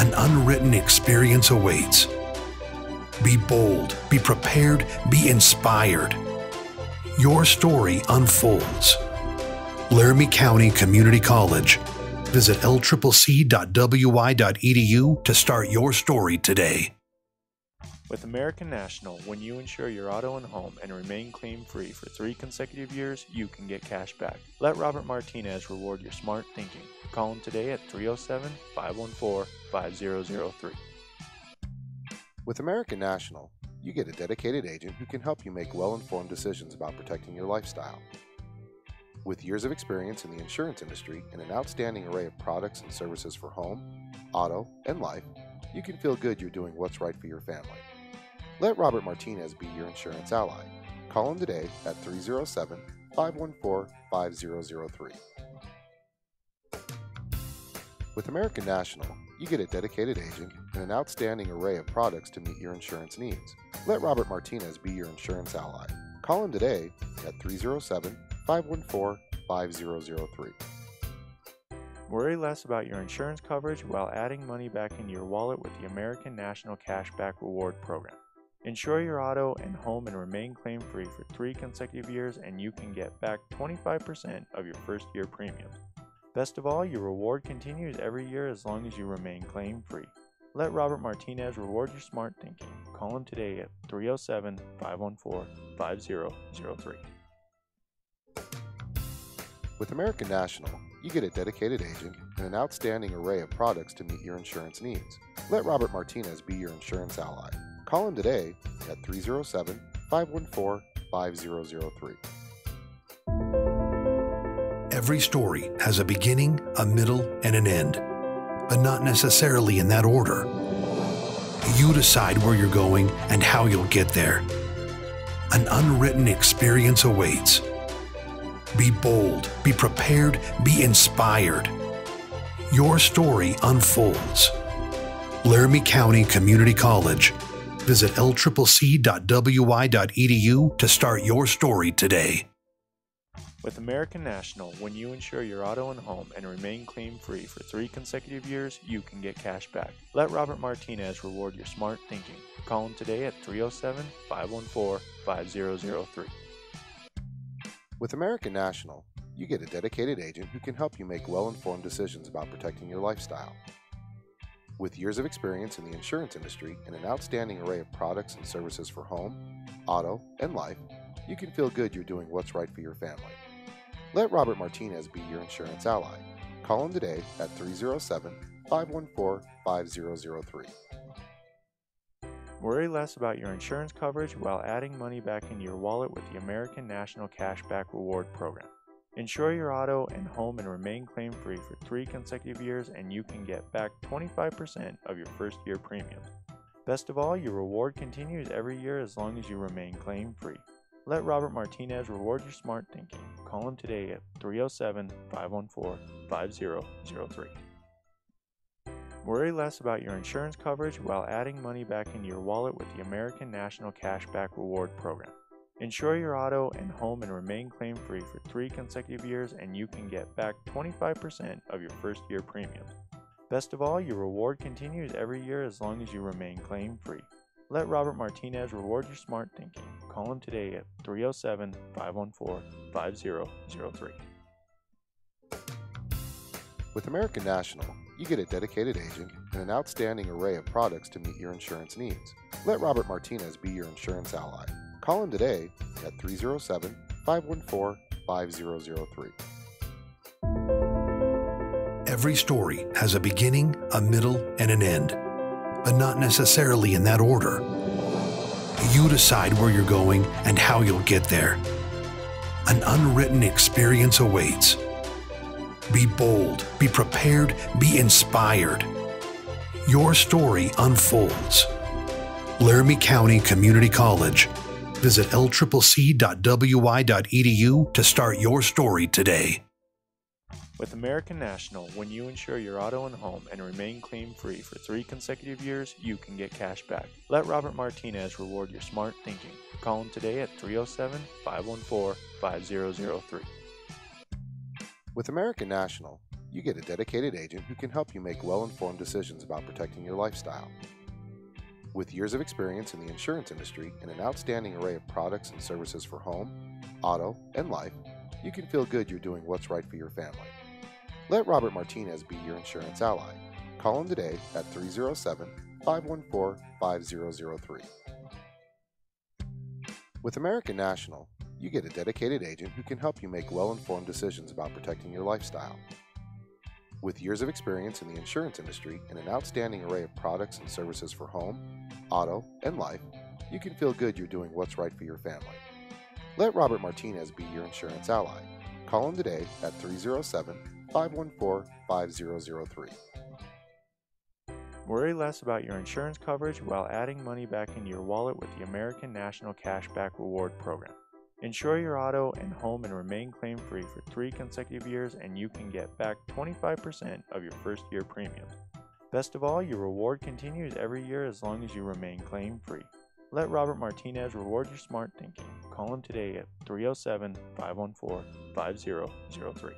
An unwritten experience awaits. Be bold, be prepared, be inspired. Your story unfolds. Laramie County Community College. Visit lccc.wi.edu to start your story today. With American National, when you insure your auto and home and remain claim-free for 3 consecutive years, you can get cash back. Let Robert Martinez reward your smart thinking. Call him today at 307-514-5003. With American National, you get a dedicated agent who can help you make well-informed decisions about protecting your lifestyle. With years of experience in the insurance industry and an outstanding array of products and services for home, auto, and life, you can feel good you're doing what's right for your family. Let Robert Martinez be your insurance ally. Call him today at 307-514-5003. With American National, you get a dedicated agent and an outstanding array of products to meet your insurance needs. Let Robert Martinez be your insurance ally. Call him today at 307-514-5003. Worry less about your insurance coverage while adding money back into your wallet with the American National Cashback Reward Program. Insure your auto and home and remain claim-free for 3 consecutive years, and you can get back 25% of your first year premiums. Best of all, your reward continues every year as long as you remain claim-free. Let Robert Martinez reward your smart thinking. Call him today at 307-514-5003. With American National, you get a dedicated agent and an outstanding array of products to meet your insurance needs. Let Robert Martinez be your insurance ally. Call him today at 307-514-5003. Every story has a beginning, a middle, and an end, but not necessarily in that order. You decide where you're going and how you'll get there. An unwritten experience awaits. Be bold, be prepared, be inspired. Your story unfolds. Laramie County Community College. Visit lccc.wi.edu to start your story today. With American National, when you insure your auto and home and remain claim-free for 3 consecutive years, you can get cash back. Let Robert Martinez reward your smart thinking. Call him today at 307-514-5003. With American National, you get a dedicated agent who can help you make well-informed decisions about protecting your lifestyle. With years of experience in the insurance industry and an outstanding array of products and services for home, auto, and life, you can feel good you're doing what's right for your family. Let Robert Martinez be your insurance ally. Call him today at 307-514-5003. Worry less about your insurance coverage while adding money back into your wallet with the American National Cashback Reward Program. Insure your auto and home and remain claim-free for 3 consecutive years, and you can get back 25% of your first year premiums. Best of all, your reward continues every year as long as you remain claim-free. Let Robert Martinez reward your smart thinking. Call him today at 307-514-5003. Worry less about your insurance coverage while adding money back into your wallet with the American National Cashback Reward Program. Insure your auto and home and remain claim-free for 3 consecutive years, and you can get back 25% of your first year premiums. Best of all, your reward continues every year as long as you remain claim-free. Let Robert Martinez reward your smart thinking. Call him today at 307-514-5003. With American National, you get a dedicated agent and an outstanding array of products to meet your insurance needs. Let Robert Martinez be your insurance ally. Call him today at 307-514-5003. Every story has a beginning, a middle, and an end, but not necessarily in that order. You decide where you're going and how you'll get there. An unwritten experience awaits. Be bold, be prepared, be inspired. Your story unfolds. Laramie County Community College. Visit lccc.wi.edu to start your story today. With American National, when you insure your auto and home and remain claim-free for 3 consecutive years, you can get cash back. Let Robert Martinez reward your smart thinking. Call him today at 307-514-5003. With American National, you get a dedicated agent who can help you make well-informed decisions about protecting your lifestyle. With years of experience in the insurance industry and an outstanding array of products and services for home, auto, and life, you can feel good you're doing what's right for your family. Let Robert Martinez be your insurance ally. Call him today at 307-514-5003. With American National, you get a dedicated agent who can help you make well-informed decisions about protecting your lifestyle. With years of experience in the insurance industry and an outstanding array of products and services for home, auto, and life, you can feel good you're doing what's right for your family. Let Robert Martinez be your insurance ally. Call him today at 307-514-5003. Worry less about your insurance coverage while adding money back into your wallet with the American National Cashback Reward Program. Insure your auto and home and remain claim-free for 3 consecutive years, and you can get back 25% of your first year premiums. Best of all, your reward continues every year as long as you remain claim-free. Let Robert Martinez reward your smart thinking. Call him today at 307-514-5003.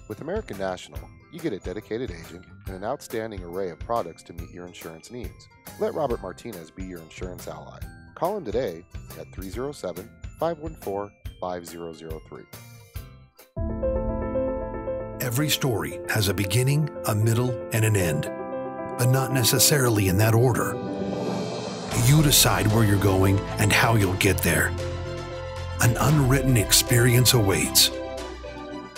With American National, you get a dedicated agent and an outstanding array of products to meet your insurance needs. Let Robert Martinez be your insurance ally. Call him today at 307-514-5003. Every story has a beginning, a middle, and an end, but not necessarily in that order. You decide where you're going and how you'll get there. An unwritten experience awaits.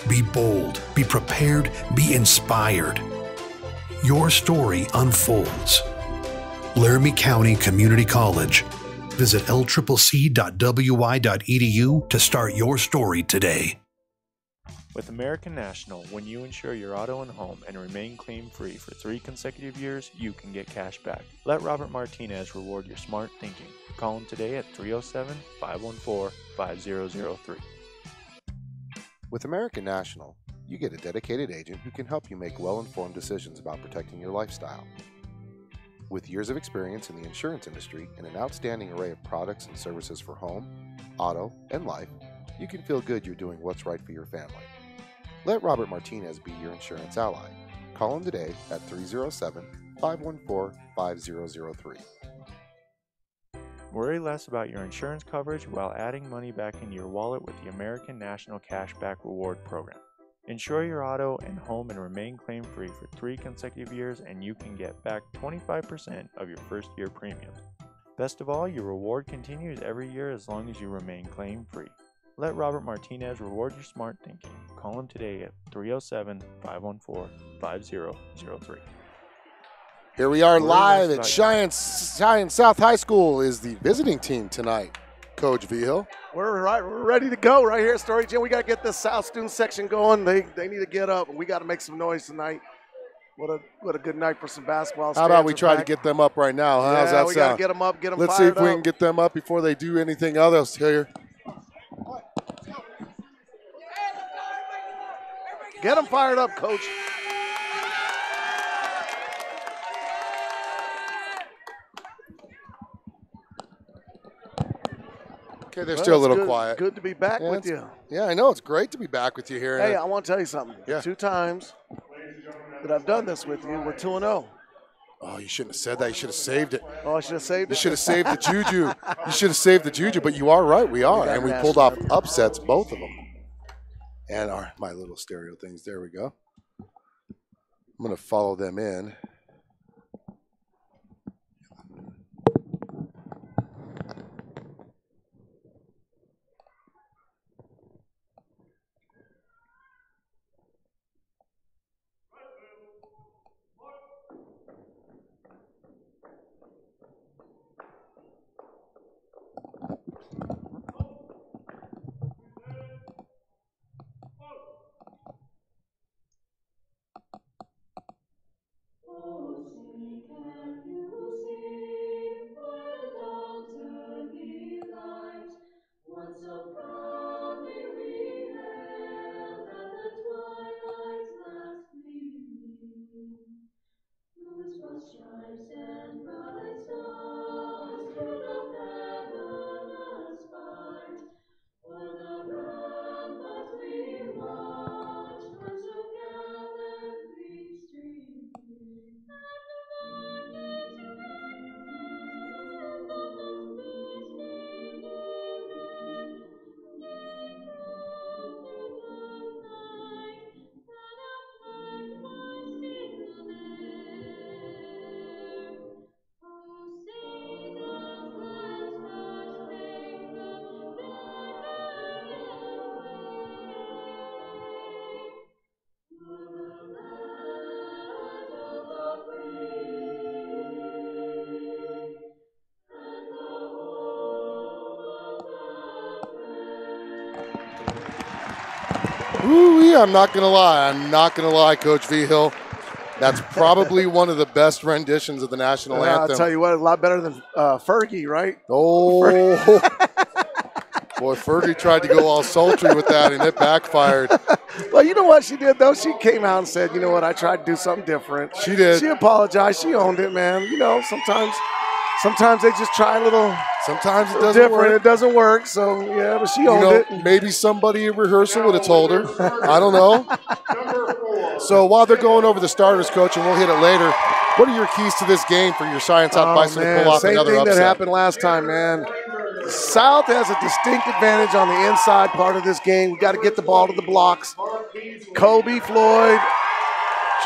Be bold, be prepared, be inspired. Your story unfolds. Laramie County Community College. Visit lccc.wi.edu to start your story today. With American National, when you insure your auto and home and remain claim-free for 3 consecutive years, you can get cash back. Let Robert Martinez reward your smart thinking. Call him today at 307-514-5003. With American National, you get a dedicated agent who can help you make well-informed decisions about protecting your lifestyle. With years of experience in the insurance industry and an outstanding array of products and services for home, auto, and life, you can feel good you're doing what's right for your family. Let Robert Martinez be your insurance ally. Call him today at 307-514-5003. Worry less about your insurance coverage while adding money back into your wallet with the American National Cashback Reward Program. Insure your auto and home and remain claim-free for 3 consecutive years, and you can get back 25% of your first year premiums. Best of all, your reward continues every year as long as you remain claim-free. Let Robert Martinez reward your smart thinking. Call him today at 307-514-5003. Here we are live at Cheyenne South High School. Is the visiting team tonight, Coach Vigil. We're ready to go right here at Storey Gym. We got to get this South student section going. They need to get up, and we got to make some noise tonight. What a good night for some basketball. How about we try to get them up right now? Huh? Yeah, how's that we sound? got to get them up, get them Let's fired see if we up. can get them up before they do anything else here. Get them fired up, Coach. Okay, they're still a little quiet. Good to be back with you. Yeah, I know. It's great to be back with you here. Hey, I want to tell you something. Yeah. 2 times that I've done this with you, we're 2-0. Oh, you shouldn't have said that. You should have saved it. Oh, I should have saved it? You should have saved the juju. You should have saved the juju, but you are right. We are. And we pulled off upsets, both of them. And my little stereo things. There we go. I'm going to follow them in. me, I'm not going to lie. I'm not going to lie, Coach Vigil. That's probably one of the best renditions of the national anthem. I'll tell you what, a lot better than Fergie, right? Oh, boy, Fergie tried to go all sultry with that, and it backfired. Well, you know what she did, though? She came out and said, you know what, I tried to do something different. She did. She apologized. She owned it, man. You know, sometimes they just try a little Sometimes it doesn't different. work. It doesn't work, so, yeah, but she owned it. Maybe somebody in rehearsal would have told her. I don't know. So while they're going over the starters, Coach, and we'll hit it later, what are your keys to this game for your Cheyenne South Bison to pull off another Same thing upset? that happened last time, man. South has a distinct advantage on the inside part of this game. We got to get the ball to the blocks. Kobe Floyd,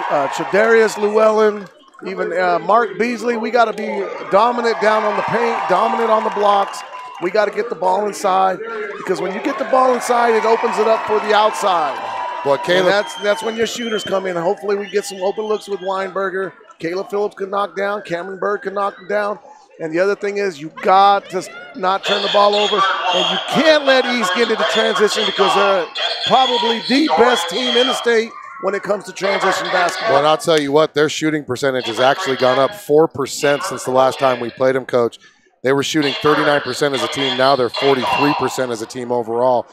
Chadarius Llewellyn, even Mark Beasley. We got to be dominant down on the paint, dominant on the blocks. We got to get the ball inside, because when you get the ball inside, it opens it up for the outside. Well, Caleb, that's when your shooters come in. Hopefully we get some open looks with Weinberger. Caleb Phillips can knock down. Cameron Bird can knock him down. And the other thing is, you got to not turn the ball over, and you can't let East get into transition, because they're probably the best team in the state when it comes to transition basketball. well, and I'll tell you what, their shooting percentage has actually gone up 4% since the last time we played them, Coach. They were shooting 39% as a team. Now they're 43% as a team overall.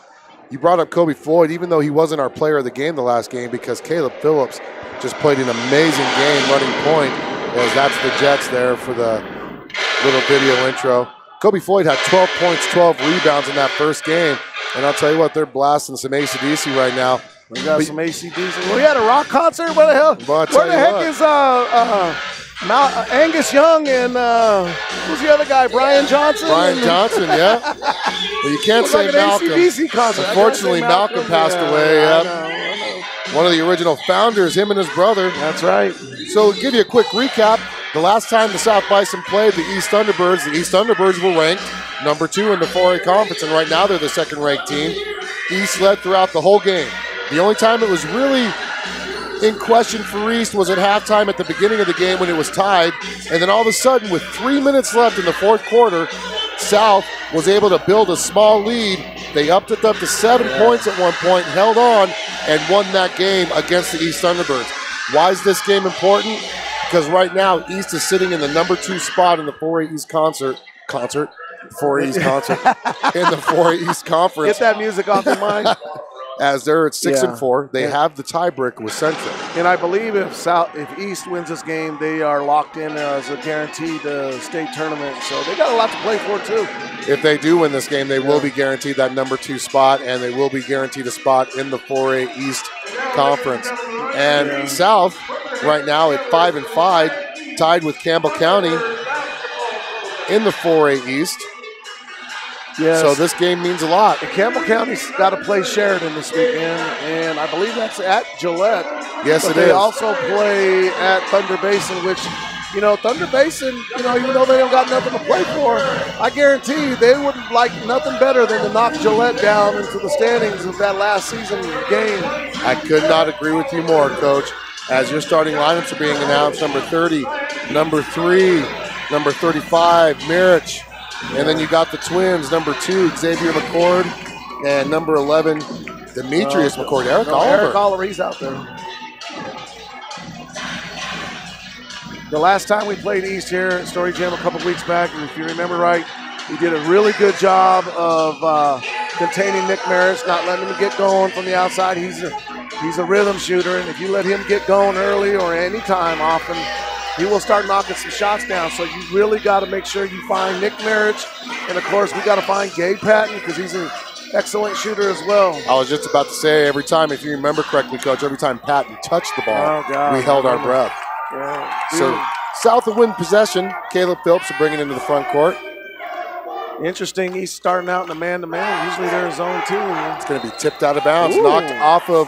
You brought up Kobe Floyd, even though he wasn't our player of the game the last game, because Caleb Phillips just played an amazing game running point, as that's the Jets there for the little video intro. Kobe Floyd had 12 points, 12 rebounds in that first game. And I'll tell you what, they're blasting some AC/DC right now. We got some AC/DC. We had a rock concert? Where the hell? Where the heck is Angus Young and who's the other guy? Brian Johnson? Brian Johnson, yeah. Well, you can't say like Malcolm. AC/DC concert. Unfortunately, Malcolm passed away. I Yep. know. One of the original founders, him and his brother. That's right. So to give you a quick recap, the last time the South Bison played the East Thunderbirds were ranked number 2 in the 4A conference, and right now they're the second-ranked team. East led throughout the whole game. The only time it was really in question for East was at halftime at the beginning of the game when it was tied, and then all of a sudden, with 3 minutes left in the fourth quarter, South was able to build a small lead. They upped it up to 7 points at one point, held on, and won that game against the East Thunderbirds. Why is this game important? Because right now, East is sitting in the number 2 spot in the 4A East concert, 4A East concert, in the 4A East conference. Get that music off your mind. As they're at 6-4, they have the tiebreaker with Central. And I believe if East wins this game, they are locked in as a guaranteed state tournament. So they got a lot to play for too. If they do win this game, they will be guaranteed that number 2 spot, and they will be guaranteed a spot in the 4A East conference. And South, right now at 5-5, tied with Campbell County in the 4A East. Yes. So this game means a lot. And Campbell County's got to play Sheridan this weekend, and I believe that's at Gillette. Yes, but it is. They also play at Thunder Basin, which, you know, Thunder Basin, you know, even though they don't got nothing to play for, I guarantee you they would like nothing better than to knock Gillette down into the standings of that last season game. I could not agree with you more, Coach. As your starting lineups are being announced, number 30, number 3, number 35, Mirich. And then you got the twins, number 2, Xavier McCord, and number 11, Demetrius McCord. Eric Oliver. Eric Oliver, he's out there. The last time we played East here at Storey Gym a couple weeks back, and if you remember right, we did a really good job of containing Nick Marriage, not letting him get going from the outside. He's a rhythm shooter, and if you let him get going early or any time often, he will start knocking some shots down. So you really got to make sure you find Nick Marriage. And, of course, we got to find Gabe Patton because he's an excellent shooter as well. I was just about to say, every time, if you remember correctly, Coach, every time Patton touched the ball, we held our breath. Yeah. So South will win possession. Caleb Phillips will bring it into the front court. Interesting, he's starting out in a man-to-man. Usually they're in zone 2. It's going to be tipped out of bounds, knocked off of.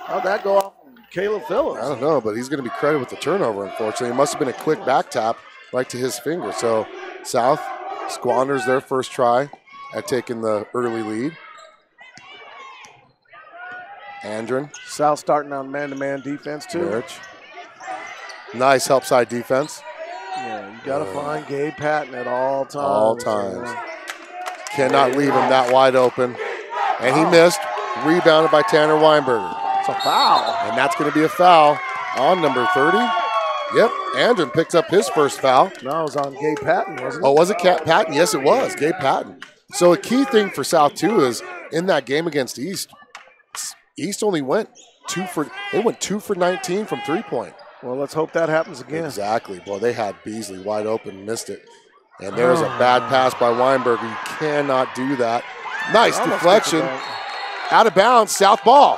How'd that go off? Caleb Phillips. I don't know, but he's going to be credited with the turnover, unfortunately. It must have been a quick back tap right to his finger. So South squanders their first try at taking the early lead. Andren. South starting on man-to-man defense, too. Marriage. Nice help side defense. Yeah, you got to find Gabe Patton at all times. All times. Cannot leave him that wide open. And he missed. Rebounded by Tanner Weinberger. It's a foul. And that's going to be a foul on number 30. Yep, Andrew picks up his first foul. No, it was on Gabe Patton, wasn't it? Oh, was it Patton? Yes, it was. Gabe Patton. So a key thing for South, too, is in that game against East, East only went 2 for 19 from three-point. Well, let's hope that happens again. Exactly. Boy, they had Beasley wide open, missed it. And there's a bad pass by Weinberger. You cannot do that. Nice deflection. Out of bounds, South ball.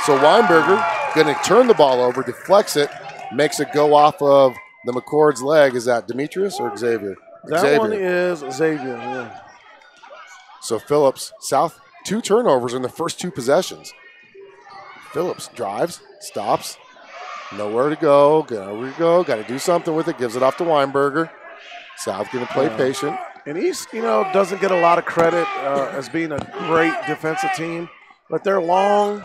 So Weinberger going to turn the ball over, deflects it, makes it go off of the McCord's leg. Is that Demetrius or Xavier? That one is Xavier, yeah. So Phillips, South, 2 turnovers in the first 2 possessions. Phillips drives, stops, nowhere to go. Got to do something with it. Gives it off to Weinberger. South going to play patient. And East, doesn't get a lot of credit as being a great defensive team, but they're long,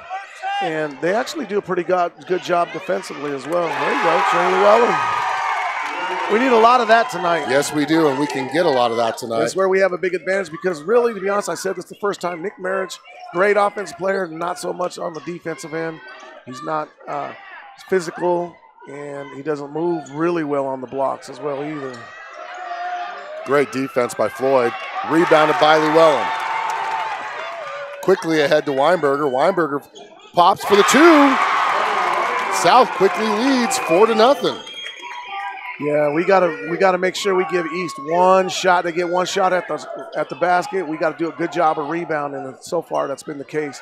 and they actually do a pretty good job defensively as well. There you go, Shirley Weller. We need a lot of that tonight. Yes, we do, and we can get a lot of that tonight. That's where we have a big advantage because really, to be honest, I said this the first time, Nick Marich, great offensive player, not so much on the defensive end. He's not physical, and he doesn't move really well on the blocks as well either. Great defense by Floyd. Rebounded by Llewellyn. Quickly ahead to Weinberger. Weinberger pops for the 2. South quickly leads 4-0. Yeah, we gotta make sure we give East one shot. They get one shot at the basket. We got to do a good job of rebounding, and so far that's been the case.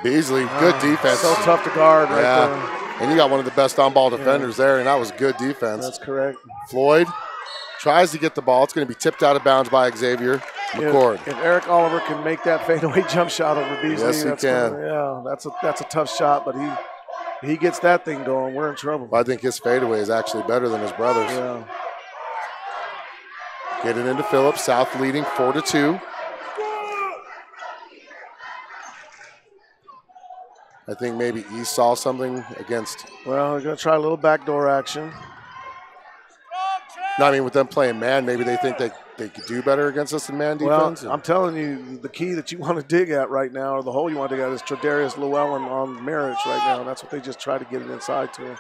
Beasley, good defense. So tough to guard right there. And you got one of the best on-ball defenders there, and that was good defense. That's correct. Floyd tries to get the ball. It's going to be tipped out of bounds by Xavier McCord. If Eric Oliver can make that fadeaway jump shot over Beasley, yes, he can. That's a tough shot, but he gets that thing going, we're in trouble. I think his fadeaway is actually better than his brother's. Yeah. Getting into Phillips. South leading 4-2. I think maybe East saw something against. Well, they're going to try a little backdoor action. No, I mean, with them playing man, maybe they think they could do better against us in man defense. Well, I'm telling you, the key that you want to dig at right now, or the hole you want to dig at, is Tredarius Llewellyn on Marich right now. And that's what they just try to get it inside to him.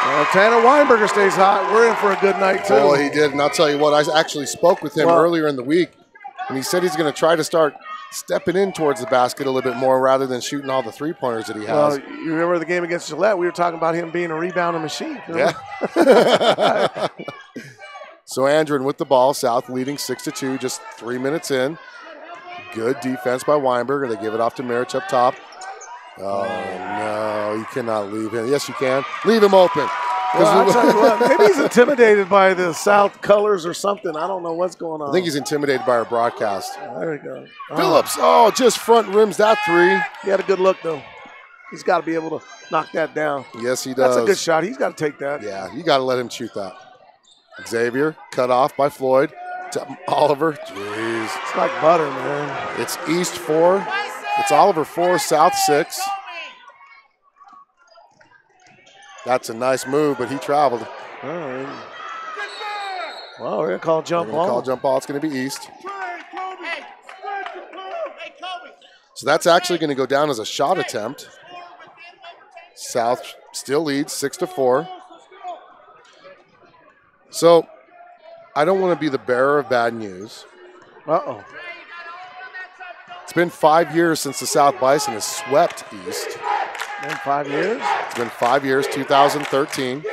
Well, Tanner Weinberger stays hot. We're in for a good night, too. Oh, he did. And I'll tell you what, I actually spoke with him earlier in the week, and he said he's going to try to start stepping in towards the basket a little bit more rather than shooting all the three-pointers that he has. Well, you remember the game against Gillette? We were talking about him being a rebounding machine. Yeah. So Andrew with the ball, South leading 6-2, just 3 minutes in. Good defense by Weinberger. They give it off to Marich up top. Oh, no, you cannot leave him. Yes, you can. Leave him open. Well, I'll tell you what, maybe he's intimidated by the South colors or something. I don't know what's going on. I think he's intimidated by our broadcast. There we go. Phillips, just front rims that 3. He had a good look, though. He's got to be able to knock that down. Yes, he does. That's a good shot. He's got to take that. Yeah, you got to let him shoot that. Xavier, cut off by Floyd. To Oliver. Jeez. It's like butter, man. It's East 4. It's Oliver 4, South 6. That's a nice move, but he traveled. All right. Well, we're going to call jump ball. Call jump ball. It's going to be East. So that's actually going to go down as a shot attempt. South still leads 6-4. So I don't want to be the bearer of bad news. Uh-oh. It's been 5 years since the South Bison has swept East. In 5 years? It's been 5 years, 2013.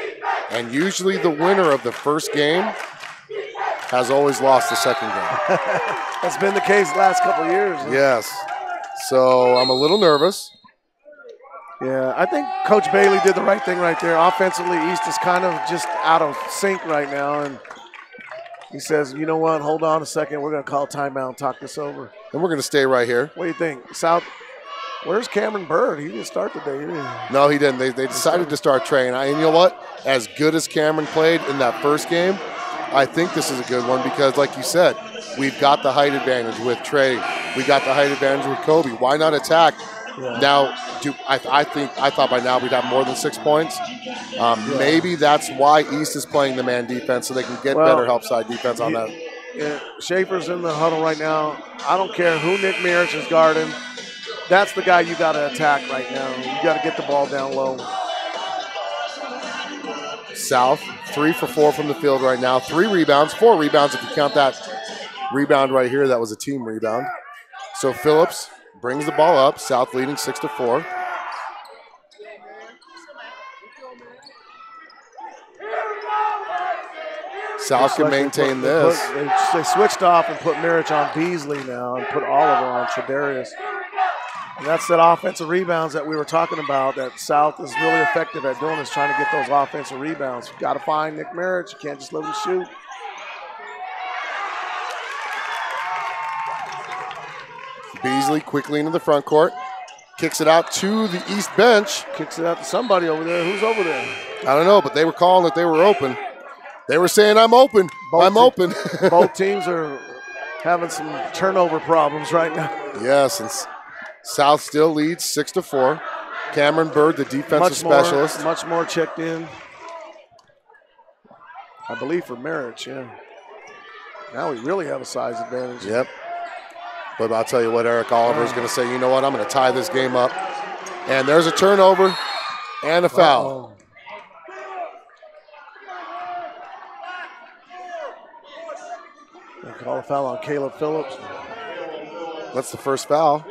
And usually the winner of the first game has always lost the second game. That's been the case the last couple of years. Yes. So I'm a little nervous. Yeah, I think Coach Bailey did the right thing right there. Offensively, East is kind of just out of sync right now. And he says, you know what, hold on a second. We're going to call timeout and talk this over. And we're going to stay right here. What do you think? South, where's Cameron Bird? He didn't start today, did he? No, he didn't. They decided to start Trey. And you know what? As good as Cameron played in that first game, I think this is a good one because, like you said, we've got the height advantage with Trey. We got the height advantage with Kobe. Why not attack? Yeah. Now, I thought by now we'd have more than 6 points. Maybe that's why East is playing the man defense so they can get better help side defense on that. Schaefer's in the huddle right now. I don't care who Nick Mears is guarding. That's the guy you got to attack right now. You got to get the ball down low. South, 3 for 4 from the field right now. 3 rebounds, 4 rebounds if you count that rebound right here. That was a team rebound. So Phillips brings the ball up. South leading 6-4. South can maintain this. They switched off and put Mirich on Beasley now and put Oliver on Tredarius. And that's that offensive rebounds that we were talking about that South is really effective at doing, is trying to get those offensive rebounds. You've got to find Nick Mirich. You can't just let him shoot. Beasley quickly into the front court. Kicks it out to the east bench. Kicks it out to somebody over there. Who's over there? I don't know, but they were calling that they were open. They were saying, I'm open. I'm open. Both teams are having some turnover problems right now. Yes, and South still leads 6-4. Cameron Bird, the defensive specialist. Much more checked in. I believe for Mirich, yeah. Now we really have a size advantage. Yep. But I'll tell you what, Eric Oliver is going to say, you know what, I'm going to tie this game up. And there's a turnover and a foul. They call a foul on Caleb Phillips. That's the first foul.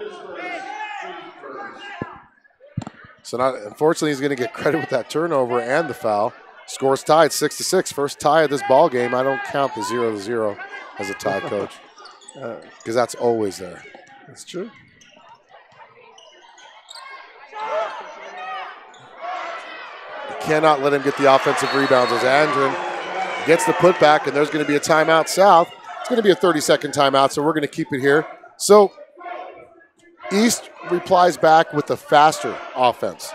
So unfortunately, he's going to get credit with that turnover and the foul. Score's tied 6-6. First tie of this ball game. I don't count the 0-0 as a tie, Coach, because that's always there. That's true. You cannot let him get the offensive rebounds as Andren gets the putback, and there's going to be a timeout South. It's going to be a 30-second timeout, so we're going to keep it here. So East replies back with the faster offense.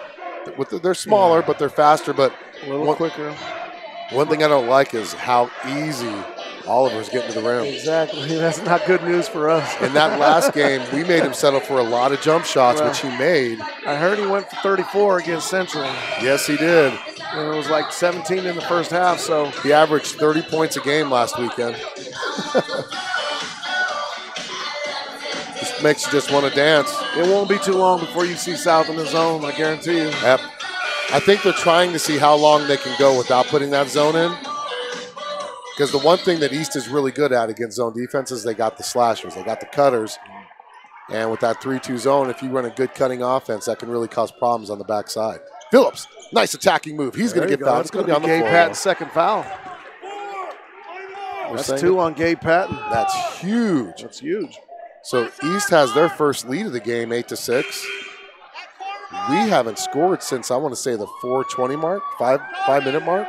They're smaller, but they're faster, but a little quicker. One thing I don't like is how easy Oliver's getting to the rim. Exactly. That's not good news for us. In that last game, we made him settle for a lot of jump shots, which he made. I heard he went for 34 against Central. Yes, he did. And it was like 17 in the first half, so. He averaged 30 points a game last weekend. This makes you just want to dance. It won't be too long before you see South in the zone, I guarantee you. Yep. I think they're trying to see how long they can go without putting that zone in. Because the one thing that East is really good at against zone defense is they got the slashers, they got the cutters. And with that 3-2 zone, if you run a good cutting offense, that can really cause problems on the backside. Phillips, nice attacking move. He's going to get fouled. It's going to be on the Gabe floor. Patton's second foul. That's 2 on Gabe Patton. That's huge. That's huge. So East has their first lead of the game, 8-6. We haven't scored since, I want to say, the 4:20 mark, 5-minute mark.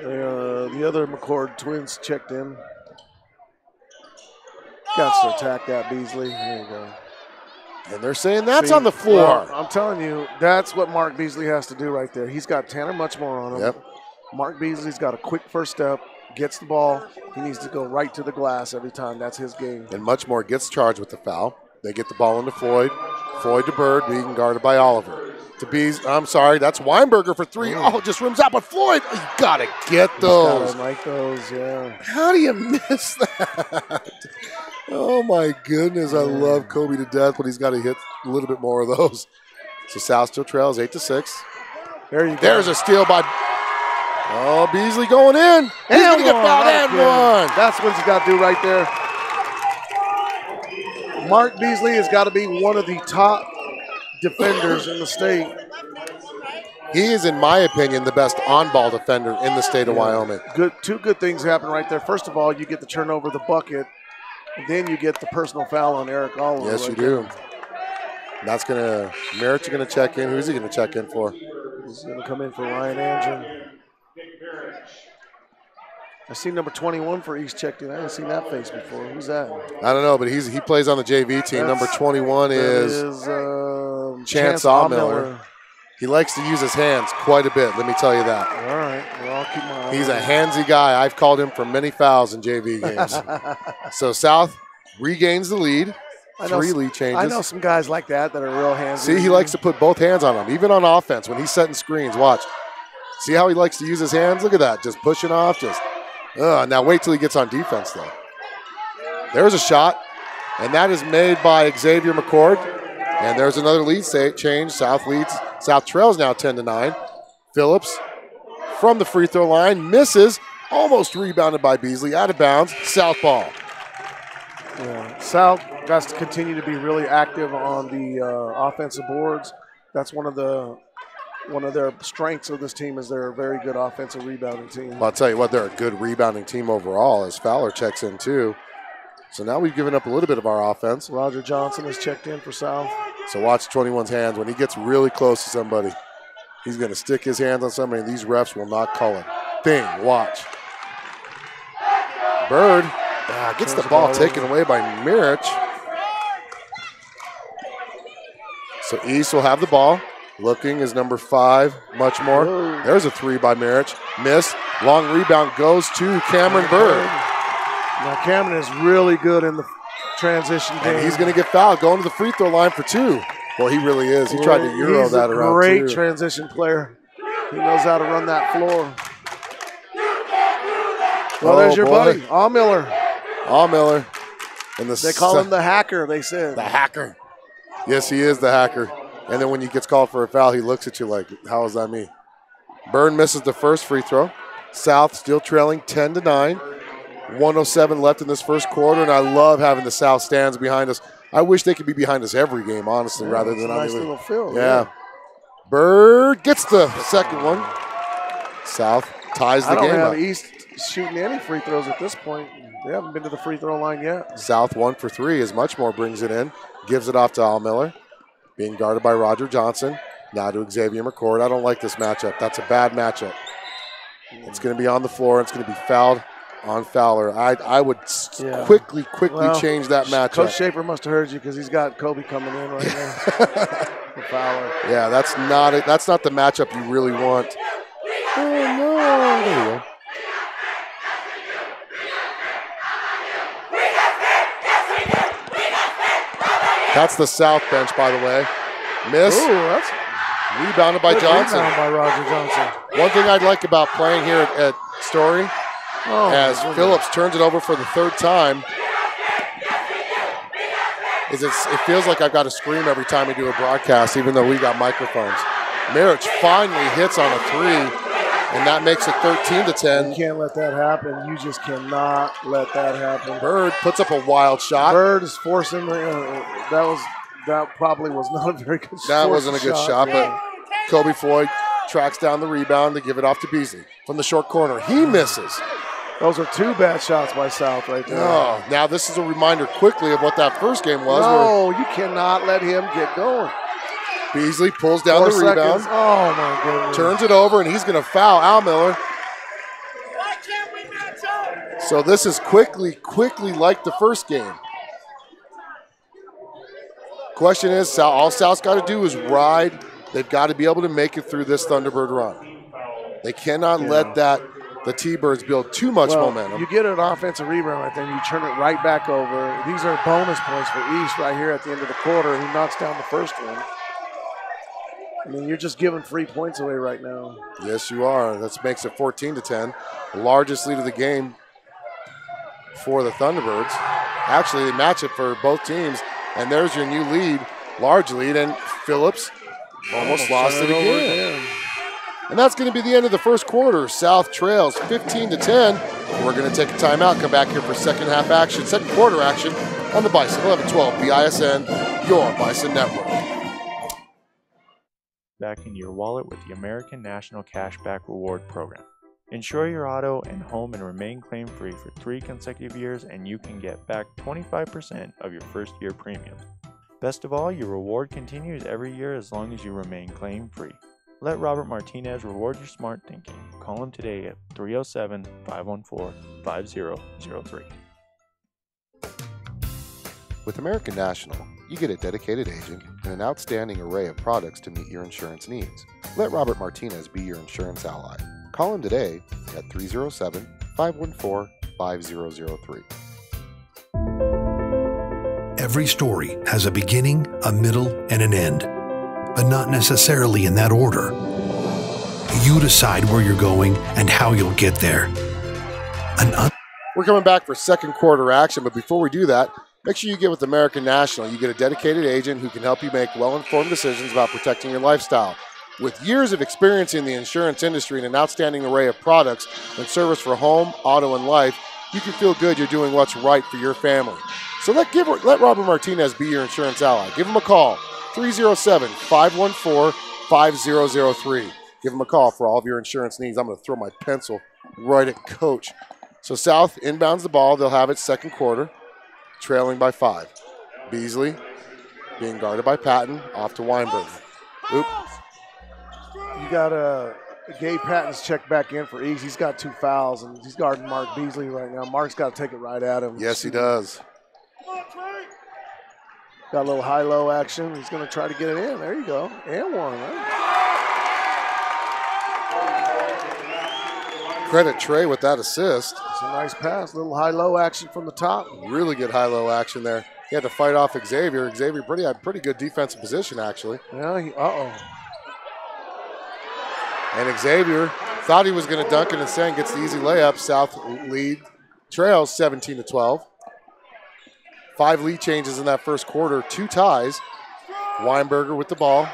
The other McCord twins checked in. Got to attack that, Beasley. There you go. And they're saying that's on the floor. Well, I'm telling you, that's what Mark Beasley has to do right there. He's got Tanner Muchmore on him. Yep. Mark Beasley's got a quick first step, gets the ball. He needs to go right to the glass every time. That's his game. And Muchmore gets charged with the foul. They get the ball into Floyd. Floyd to Bird, being guarded by Oliver. To Bees, I'm sorry, that's Weinberger for 3. Oh, just rims out, but Floyd, you gotta get those. Gotta like those, yeah. How do you miss that? Oh my goodness, I love Kobe to death, but he's got to hit a little bit more of those. So South still trails 8-6. There you go. There's a steal by Beasley going in. He's gonna get fouled and one. That's what he's got to do right there. Mark Beasley has got to be one of the top defenders in the state. He is, in my opinion, the best on-ball defender in the state of Wyoming. Two good things happen right there. First of all, you get the turnover, the bucket, and then you get the personal foul on Eric Oliver. Yes, you do. That's going to – Merritt's going to check in. Who's he going to check in for? He's going to come in for Ryan Andren. I see number 21 for East checked in. I haven't seen that face before. Who's that? I don't know, but he plays on the JV team. Number 21 is Chance Aumiller. He likes to use his hands quite a bit, let me tell you that. All right. Well, I'll keep my eye on He's a handsy guy. I've called him for many fouls in JV games. So South regains the lead. 3 lead changes. I know some guys like that are real handsy. See, he likes to put both hands on them, even on offense when he's setting screens. Watch. See how he likes to use his hands? Look at that. Just pushing off, just Now wait till he gets on defense, though. There's a shot, and that is made by Xavier McCord. And there's another lead change. South trails now 10-9. Phillips from the free throw line misses, almost rebounded by Beasley, out of bounds. South ball. Yeah, South has to continue to be really active on the offensive boards. That's one of their strengths of this team is they're a very good offensive rebounding team. Well, I'll tell you what, they're a good rebounding team overall as Fowler checks in too. So now we've given up a little bit of our offense. Roger Johnson has checked in for South. So watch 21's hands. When he gets really close to somebody, he's going to stick his hands on somebody, and these refs will not call it. Watch. Bird gets the ball taken away by Mirich. So East will have the ball. Looking is number 5, much more. There's a 3 by Mirich. Miss. Long rebound goes to Cameron Bird. Now Cameron is really good in the transition game. And he's going to get fouled going to the free throw line for 2. Well, he really is. He tried to Euro that around, He's a great too. transition player. He knows how to run that floor. Well, there's your buddy, All Miller. And they call him the hacker, they said. The hacker. Yes, he is the hacker. And then when he gets called for a foul, he looks at you like, how is that me? Byrne misses the first free throw. South still trailing 10-9. 107 left in this first quarter, and I love having the South stands behind us. I wish they could be behind us every game, honestly, rather than a nice little field. Yeah. Bird gets the second one. South ties the game up. I don't have East shooting any free throws at this point. They haven't been to the free throw line yet. South 1 for 3 as Muchmore brings it in. Gives it off to Al Miller. Being guarded by Roger Johnson. Now to Xavier McCord. I don't like this matchup. That's a bad matchup. It's going to be on the floor. It's going to be fouled on Fowler. I would quickly change that matchup. Coach Schaefer must have heard you because he's got Kobe coming in right now for Fowler. Yeah, that's not the matchup you really want. Oh, no. There you go. That's the South bench, by the way. Miss. Ooh, that's rebounded by Johnson. Rebound by Roger Johnson. One thing I'd like about playing here at Storey, as Phillips turns it over for the 3rd time, is it feels like I've got to scream every time we do a broadcast, even though we got microphones. Mirich finally hits on a 3, and that makes it 13-10. You can't let that happen. You just cannot let that happen. Bird puts up a wild shot. Bird is forcing that probably was not a very good shot. That wasn't a good shot, but Kobe Floyd tracks down the rebound to give it off to Beasley from the short corner. He misses. Those are 2 bad shots by South right there. Oh, now this is a reminder quickly of what that first game was. No, you cannot let him get going. Beasley pulls down the rebound. Oh, my goodness. Turns it over, and he's going to foul Al Miller. So this is quickly like the first game. Question is, all South's got to do is ride. They've got to be able to make it through this Thunderbird run. They cannot let the T-Birds build too much momentum. You get an offensive rebound right there, and you turn it right back over. These are bonus points for East right here at the end of the quarter. He knocks down the first one. I mean, you're just giving free points away right now. Yes, you are. That makes it 14-10. The largest lead of the game for the Thunderbirds. Actually, they match it for both teams. And there's your new lead, large lead, and Phillips almost lost it again. And that's going to be the end of the first quarter. South trails 15-10. We're going to take a timeout, come back here for second quarter action on the Bison 1112 BISN, your Bison network. Back in your wallet with the American National Cashback Reward Program. Insure your auto and home and remain claim-free for 3 consecutive years, and you can get back 25% of your first year premium. Best of all, your reward continues every year as long as you remain claim-free. Let Robert Martinez reward your smart thinking. Call him today at 307-514-5003. With American National, you get a dedicated agent and an outstanding array of products to meet your insurance needs. Let Robert Martinez be your insurance ally. Call him today at 307-514-5003. Every story has a beginning, a middle, and an end, but not necessarily in that order. You decide where you're going and how you'll get there. We're coming back for second quarter action, but before we do that, make sure you get with American National. You get a dedicated agent who can help you make well-informed decisions about protecting your lifestyle. With years of experience in the insurance industry and an outstanding array of products and service for home, auto, and life, you can feel good you're doing what's right for your family. So let Robert Martinez be your insurance ally. Give him a call, 307-514-5003. Give him a call for all of your insurance needs. I'm going to throw my pencil right at Coach. So South inbounds the ball. They'll have it second quarter, trailing by 5. Beasley being guarded by Patton, off to Weinberg. Oop. You got Gabe Patton's checked back in for East. He's got 2 fouls, and he's guarding Mark Beasley right now. Mark's got to take it right at him. Yes, he does. Got a little high-low action. He's going to try to get it in. There you go. And one, right? Credit Trey with that assist. It's a nice pass. A little high-low action from the top. Really good high-low action there. He had to fight off Xavier. Xavier had pretty good defensive position, actually. Yeah, uh-oh. And Xavier thought he was going to dunk it instead, gets the easy layup. South lead trails 17-12. 5 lead changes in that first quarter, 2 ties. Weinberger with the ball,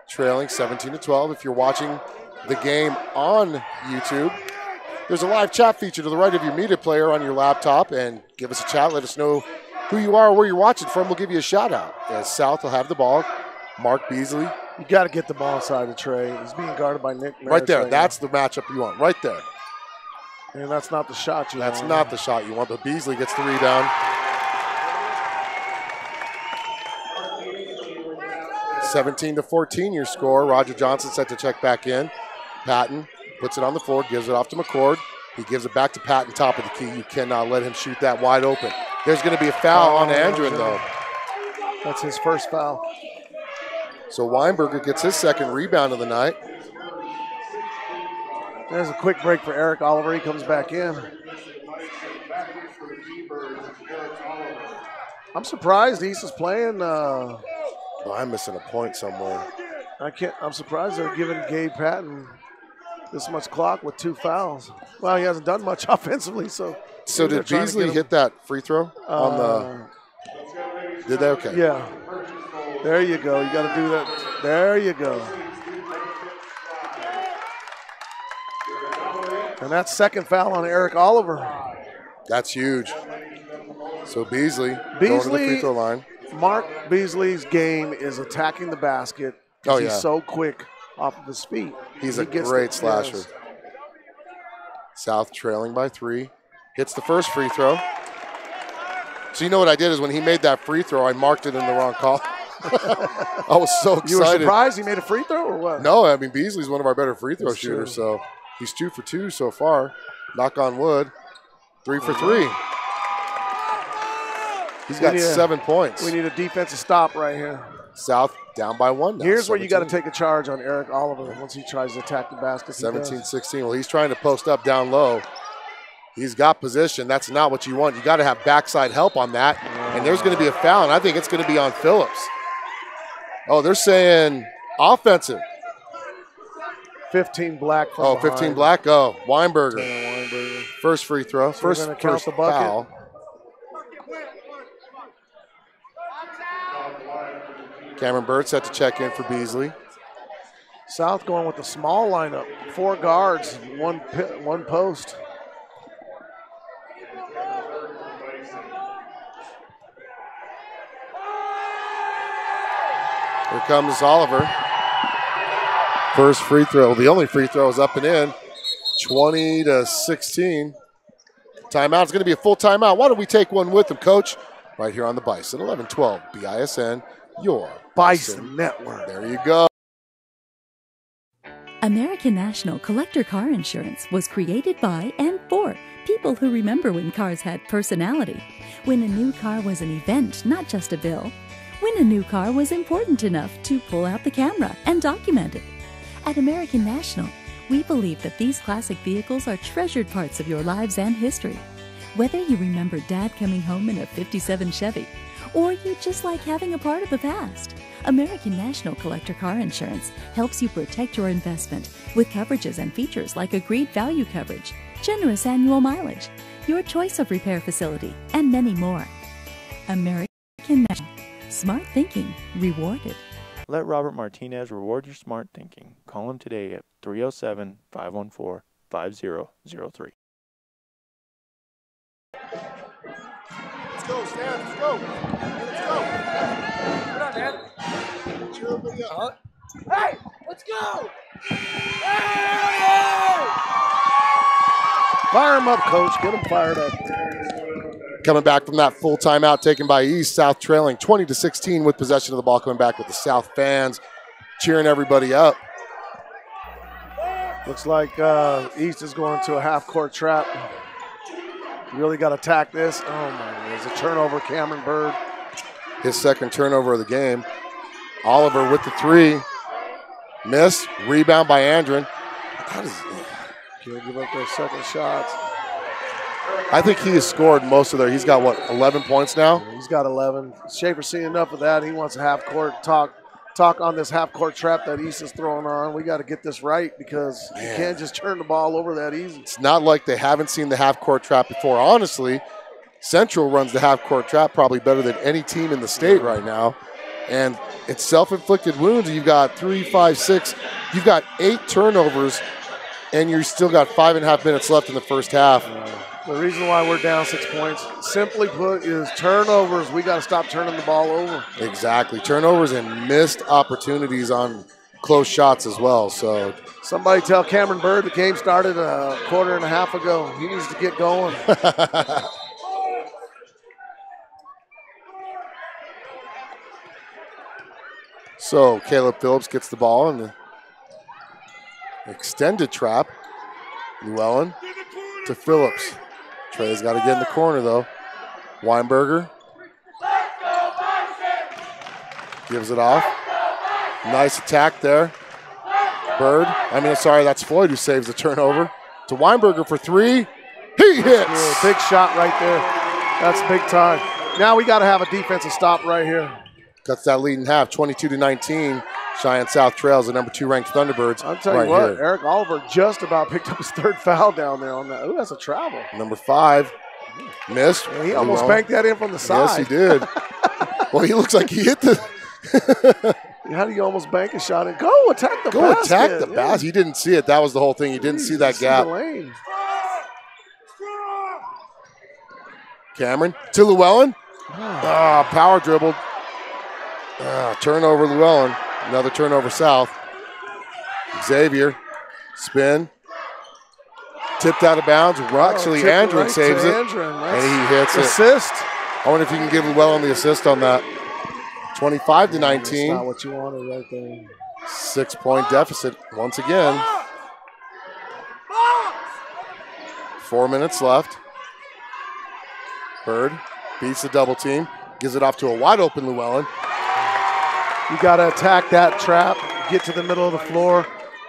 trailing 17-12. If you're watching the game on YouTube, there's a live chat feature to the right of your media player on your laptop, and give us a chat. Let us know who you are, where you're watching from. We'll give you a shout out. As South will have the ball. Mark Beasley. You got to get the ball inside of Trey. He's being guarded by Nick Maris right there. Right that's now. the matchup you want, right there. And that's not the shot you want. That's not the shot you want, but Beasley gets the rebound. 17-14 your score. Roger Johnson set to check back in. Patton puts it on the floor, gives it off to McCord. He gives it back to Patton, top of the key. You cannot let him shoot that wide open. There's going to be a foul on Andrew, though. That's his first foul. So Weinberger gets his second rebound of the night. There's a quick break for Eric Oliver. He comes back in. I'm surprised East is playing. I'm missing a point somewhere. I'm surprised they're giving Gabe Patton this much clock with 2 fouls. Well, he hasn't done much offensively, so. So did Beasley hit that free throw on the? Did they? Okay. Yeah. There you go. You got to do that. There you go. And that's second foul on Eric Oliver. That's huge. So Beasley going to the free throw line. Mark Beasley's game is attacking the basket. Oh, yeah. He's so quick off of his feet. He's a great slasher. Yes. South trailing by 3. Hits the first free throw. So you know what I did is when he made that free throw, I marked it in the wrong call. I was so excited. You were surprised he made a free throw or what? No, I mean, Beasley's one of our better free throw shooters, so he's 2 for 2 so far. Knock on wood. 3 for 3. He's got 7 points. We need a defensive stop right here. South down by 1 now. Here's where you got to take a charge on Eric Oliver once he tries to attack the basket. 17-16. Well, he's trying to post up down low. He's got position. That's not what you want. You got to have backside help on that. And there's going to be a foul, and I think it's going to be on Phillips. Oh, they're saying offensive. 15 black. Oh, 15 black. Oh, Weinberger. Weinberger. First free throw. So first foul. Cameron Bird set to check in for Beasley. South going with the small lineup. 4 guards, one post. Here comes Oliver. First free throw. The only free throw is up and in. 20-16. Timeout. It's going to be a full timeout. Why don't we take one with him, Coach? Right here on the Bison. 11-12 BISN. Your Bison Network. There you go. American National Collector Car Insurance was created by and for people who remember when cars had personality. When a new car was an event, not just a bill. When a new car was important enough to pull out the camera and document it. At American National, we believe that these classic vehicles are treasured parts of your lives and history. Whether you remember Dad coming home in a '57 Chevy, or you just like having a part of the past, American National Collector Car Insurance helps you protect your investment with coverages and features like agreed value coverage, generous annual mileage, your choice of repair facility, and many more. American National. Smart thinking rewarded. Let Robert Martinez reward your smart thinking. Call him today at 307-514-5003. Let's go, Stan. Let's go. Let's go. What up, man? Cheer everybody up. Hey, let's go! Fire him up, coach. Get him fired up. Coming back from that full timeout taken by East, South trailing 20-16 with possession of the ball, coming back with the South fans cheering everybody up. Looks like East is going to a half-court trap. You really got to attack this. Oh, my, there's a turnover, Cameron Bird. His second turnover of the game. Oliver with the three. Miss. Rebound by Andren. Can't give up their second shots. I think he has scored most of their. He's got, what, 11 points now? He's got 11. Schaefer's seen enough of that. He wants a half-court talk on this half-court trap that East is throwing on. We got to get this right because you can't just turn the ball over that easy. It's not like they haven't seen the half-court trap before. Honestly, Central runs the half-court trap probably better than any team in the state right now. And it's self-inflicted wounds. You've got 3, 5, 6. You've got 8 turnovers, and you've still got 5.5 minutes left in the first half. The reason why we're down 6 points, simply put, is turnovers. We got to stop turning the ball over. Exactly. Turnovers and missed opportunities on close shots as well. So somebody tell Cameron Bird the game started a quarter and a half ago. He needs to get going. So Caleb Phillips gets the ball in the extended trap. Llewellyn to Phillips. Trey's got to get in the corner, though. Weinberger gives it off. Nice attack there. That's Floyd who saves the turnover. To Weinberger for three. He hits. Yeah, big shot right there. That's big time. Now we got to have a defensive stop right here. Cuts that lead in half, 22-19. Cheyenne South trails the number 2 ranked Thunderbirds. I'll tell you what, Eric Oliver just about picked up his third foul down there on that. Ooh, that's a travel. Number 5 missed. Yeah, he almost banked that in from the side. Yes, he did. Well, he looks like he hit the. How do you almost bank a shot and go attack the basket? Go attack the basket. He didn't see it. That was the whole thing. He didn't see that gap. Cameron to Llewellyn. Power dribbled. Turnover Llewellyn. Another turnover South. Xavier. Spin. Tipped out of bounds. Actually, Andren saves it. And he hits it. Assist. I wonder if you can give Llewellyn the assist on that. 25-19. That's not what you wanted right there. 6-point deficit once again. 4 minutes left. Bird beats the double team. Gives it off to a wide open Llewellyn. You got to attack that trap, get to the middle of the floor,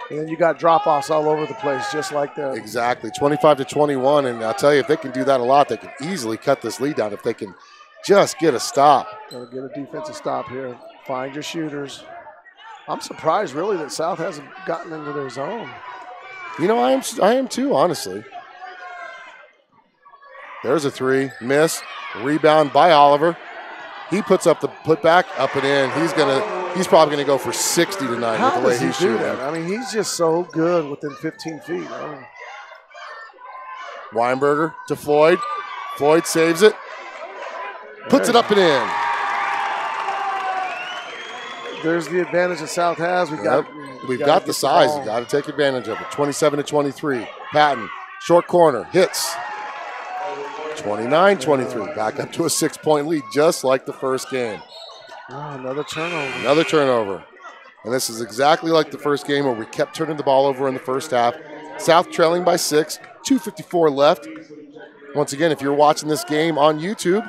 and then you got drop-offs all over the place, just like that. Exactly, 25-21, and I'll tell you, if they can do that a lot, they can easily cut this lead down if they can just get a stop. Got to get a defensive stop here. Find your shooters. I'm surprised, really, that South hasn't gotten into their zone. You know, I am too, honestly. There's a three, miss, rebound by Oliver. He puts up the putback, up and in. He's probably gonna go for 60 tonight with the way he's shooting. That? I mean, he's just so good within 15 feet. Weinberger to Floyd. Floyd saves it. Puts it up and in. There's the advantage that South has. We've got the size. You got to take advantage of it. 27-23. Patton, short corner, hits. 29-23. Back up to a 6-point lead, just like the first game. Another turnover. Another turnover. And this is exactly like the first game where we kept turning the ball over in the first half. South trailing by 6, 2:54 left. Once again, if you're watching this game on YouTube,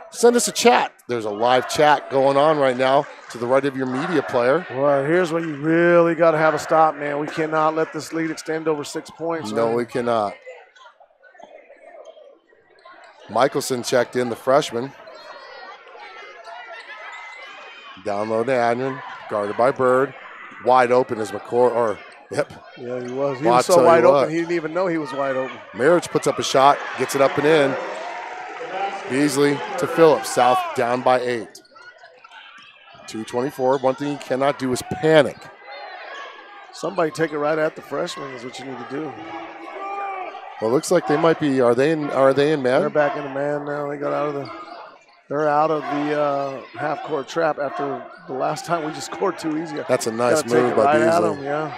send us a chat. There's a live chat going on right now to the right of your media player. Well, here's where you really got to have a stop, man. We cannot let this lead extend over 6 points. No, we cannot. Michelson checked in, the freshman. Down low to Adrian, guarded by Bird. Wide open is Yep. Yeah, he was. He Well, was so wide open, he didn't even know he was wide open. Marriage puts up a shot, gets it up and in. Beasley to Phillips. South down by 8. 2:24. One thing you cannot do is panic. Somebody take it right at the freshman is what you need to do. Well, it looks like they might be. Are they in man? They're back in the man now. They got out of the. They're out of the half-court trap after the last time we just scored too easy. That's a nice Gotta take move it by right at Beasley. them, yeah.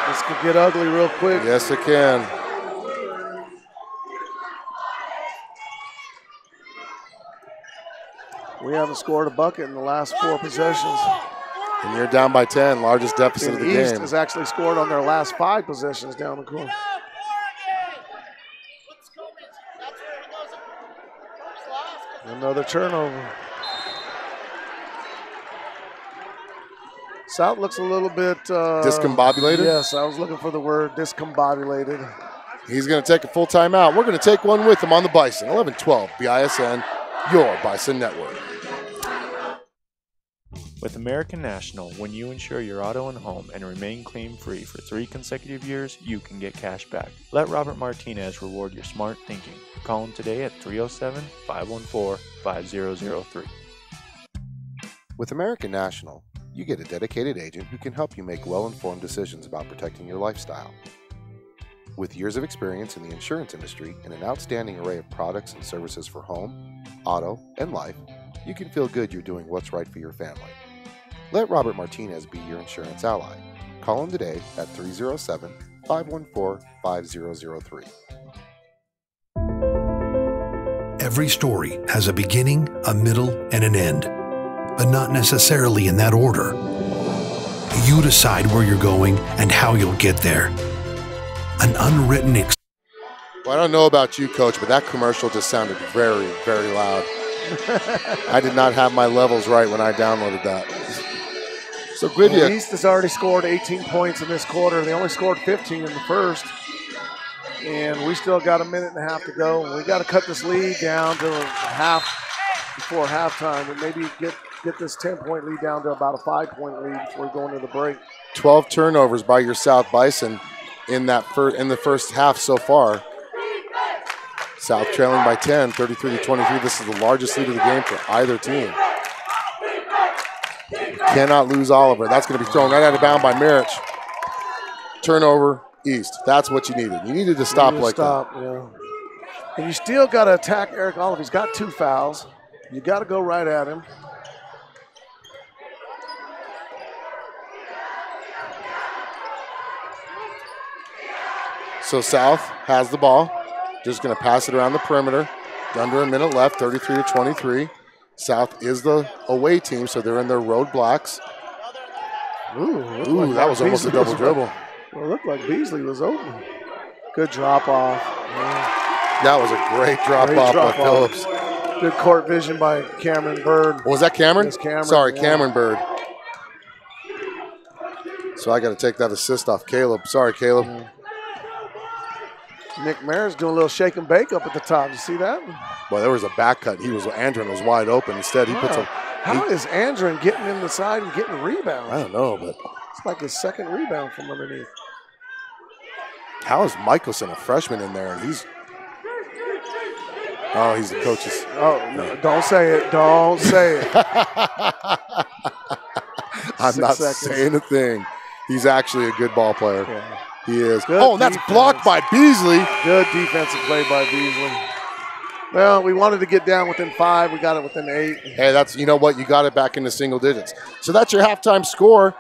This could get ugly real quick. Yes, it can. We haven't scored a bucket in the last 4 possessions. And you're down by 10, largest deficit of the East game. has actually scored on their last 5 possessions down the court. Another turnover. South looks a little bit discombobulated? Yes, I was looking for the word discombobulated. He's going to take a full timeout. We're going to take one with him on the Bison. 11-12 BISN, your Bison network. With American National, when you insure your auto and home and remain claim-free for 3 consecutive years, you can get cash back. Let Robert Martinez reward your smart thinking. Call him today at 307-514-5003. With American National, you get a dedicated agent who can help you make well-informed decisions about protecting your lifestyle. With years of experience in the insurance industry and an outstanding array of products and services for home, auto, and life, you can feel good you're doing what's right for your family. Let Robert Martinez be your insurance ally. Call him today at 307-514-5003. Every story has a beginning, a middle, and an end, but not necessarily in that order. You decide where you're going and how you'll get there. An unwritten Well, I don't know about you, Coach, but that commercial just sounded very, very loud. I did not have my levels right when I downloaded that. So Gwivia. East has already scored 18 points in this quarter. They only scored 15 in the first. And we still got a minute and a half to go. We got to cut this lead down to a half before halftime and maybe get this 10-point lead down to about a 5-point lead before we go into the break. 12 turnovers by your South Bison in the first half so far. South trailing by 10, 33-23. This is the largest lead of the game for either team. You cannot lose Oliver. That's going to be thrown right out of bounds by Marich. Turnover, East. That's what you needed. You needed to stop like that. Yeah. And you still got to attack Eric Oliver. He's got 2 fouls. You got to go right at him. So South has the ball. Just going to pass it around the perimeter. Under a minute left, 33-23. South is the away team, so they're in their road blocks. Ooh, that was almost a double dribble. Well, it looked like Beasley was open. Good drop off. Yeah. That was a great drop off by Phillips. Good court vision by Cameron Bird. Was that Cameron? Yes, Cameron. Sorry, yeah. Cameron Bird. So I got to take that assist off Caleb. Sorry, Caleb. Yeah. Nick Maris doing a little shake and bake up at the top. You see that? Boy, there was a back cut. Andren was wide open. Instead, he puts a. How is Andren getting in the side and getting rebounds? I don't know, but it's like his second rebound from underneath. How is Michelson, a freshman, in there? And he's. Oh, he's the coach's. Oh, no, don't say it. Don't say it. I'm not saying a thing. He's actually a good ball player. Yeah. He is. Good and that's blocked by Beasley. Good defensive play by Beasley. Well, we wanted to get down within 5. We got it within 8. Hey, that's, you know what? You got it back into single digits. So that's your halftime score,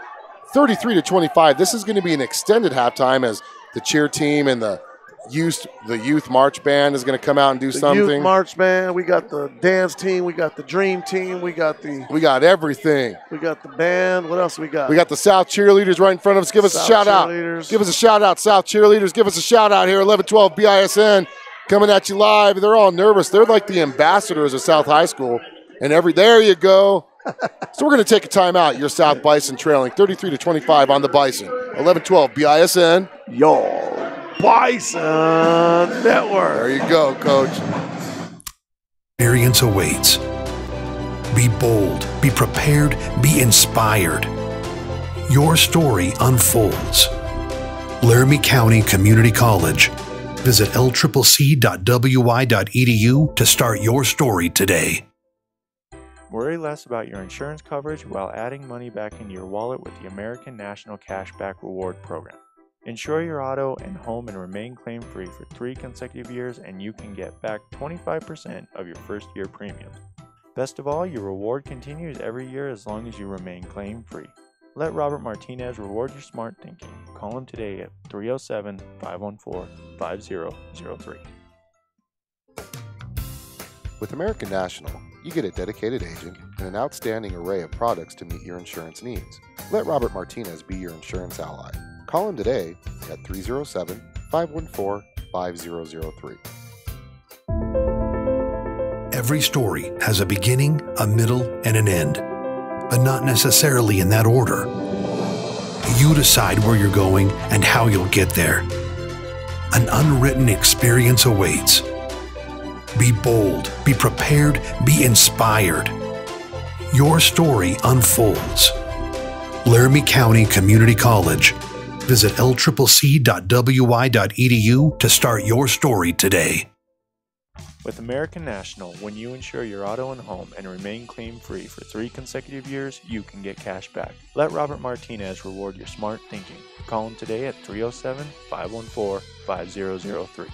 33-25. This is going to be an extended halftime as the cheer team and the youth march band is going to come out and do something. Youth march band. We got the dance team. We got the dream team. We got everything. We got the band. What else we got? We got the South cheerleaders right in front of us. Give us a shout out. Give us a shout out, South cheerleaders. Give us a shout out here. 11-12 BISN coming at you live. They're all nervous. They're like the ambassadors of South High School. And there you go. So we're going to take a timeout. Your South Bison trailing 33-25 on the Bison. 11-12 BISN. Yo. Bison Network. There you go, Coach. Experience awaits. Be bold, be prepared, be inspired. Your story unfolds. Laramie County Community College. Visit lccc.wi.edu to start your story today. Worry less about your insurance coverage while adding money back into your wallet with the American National Cashback Reward Program. Insure your auto and home and remain claim-free for 3 consecutive years, and you can get back 25% of your first year premiums. Best of all, your reward continues every year as long as you remain claim-free. Let Robert Martinez reward your smart thinking. Call him today at 307-514-5003. With American National, you get a dedicated agent and an outstanding array of products to meet your insurance needs. Let Robert Martinez be your insurance ally. Call him today at 307-514-5003. Every story has a beginning, a middle, and an end, but not necessarily in that order. You decide where you're going and how you'll get there. An unwritten experience awaits. Be bold, be prepared, be inspired. Your story unfolds. Laramie County Community College. Visit lccc.wi.edu to start your story today. With American National, when you insure your auto and home and remain claim-free for 3 consecutive years, you can get cash back. Let Robert Martinez reward your smart thinking. Call him today at 307-514-5003.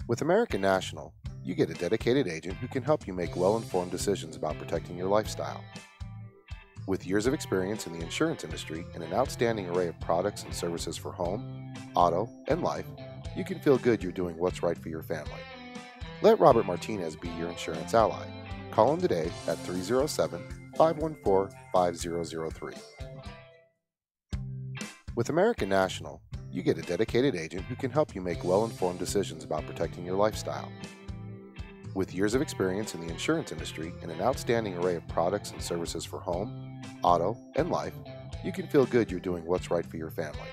With American National, you get a dedicated agent who can help you make well-informed decisions about protecting your lifestyle. With years of experience in the insurance industry and an outstanding array of products and services for home, auto, and life, you can feel good you're doing what's right for your family. Let Robert Martinez be your insurance ally. Call him today at 307-514-5003. With American National, you get a dedicated agent who can help you make well-informed decisions about protecting your lifestyle. With years of experience in the insurance industry and an outstanding array of products and services for home, auto, and life, you can feel good you're doing what's right for your family.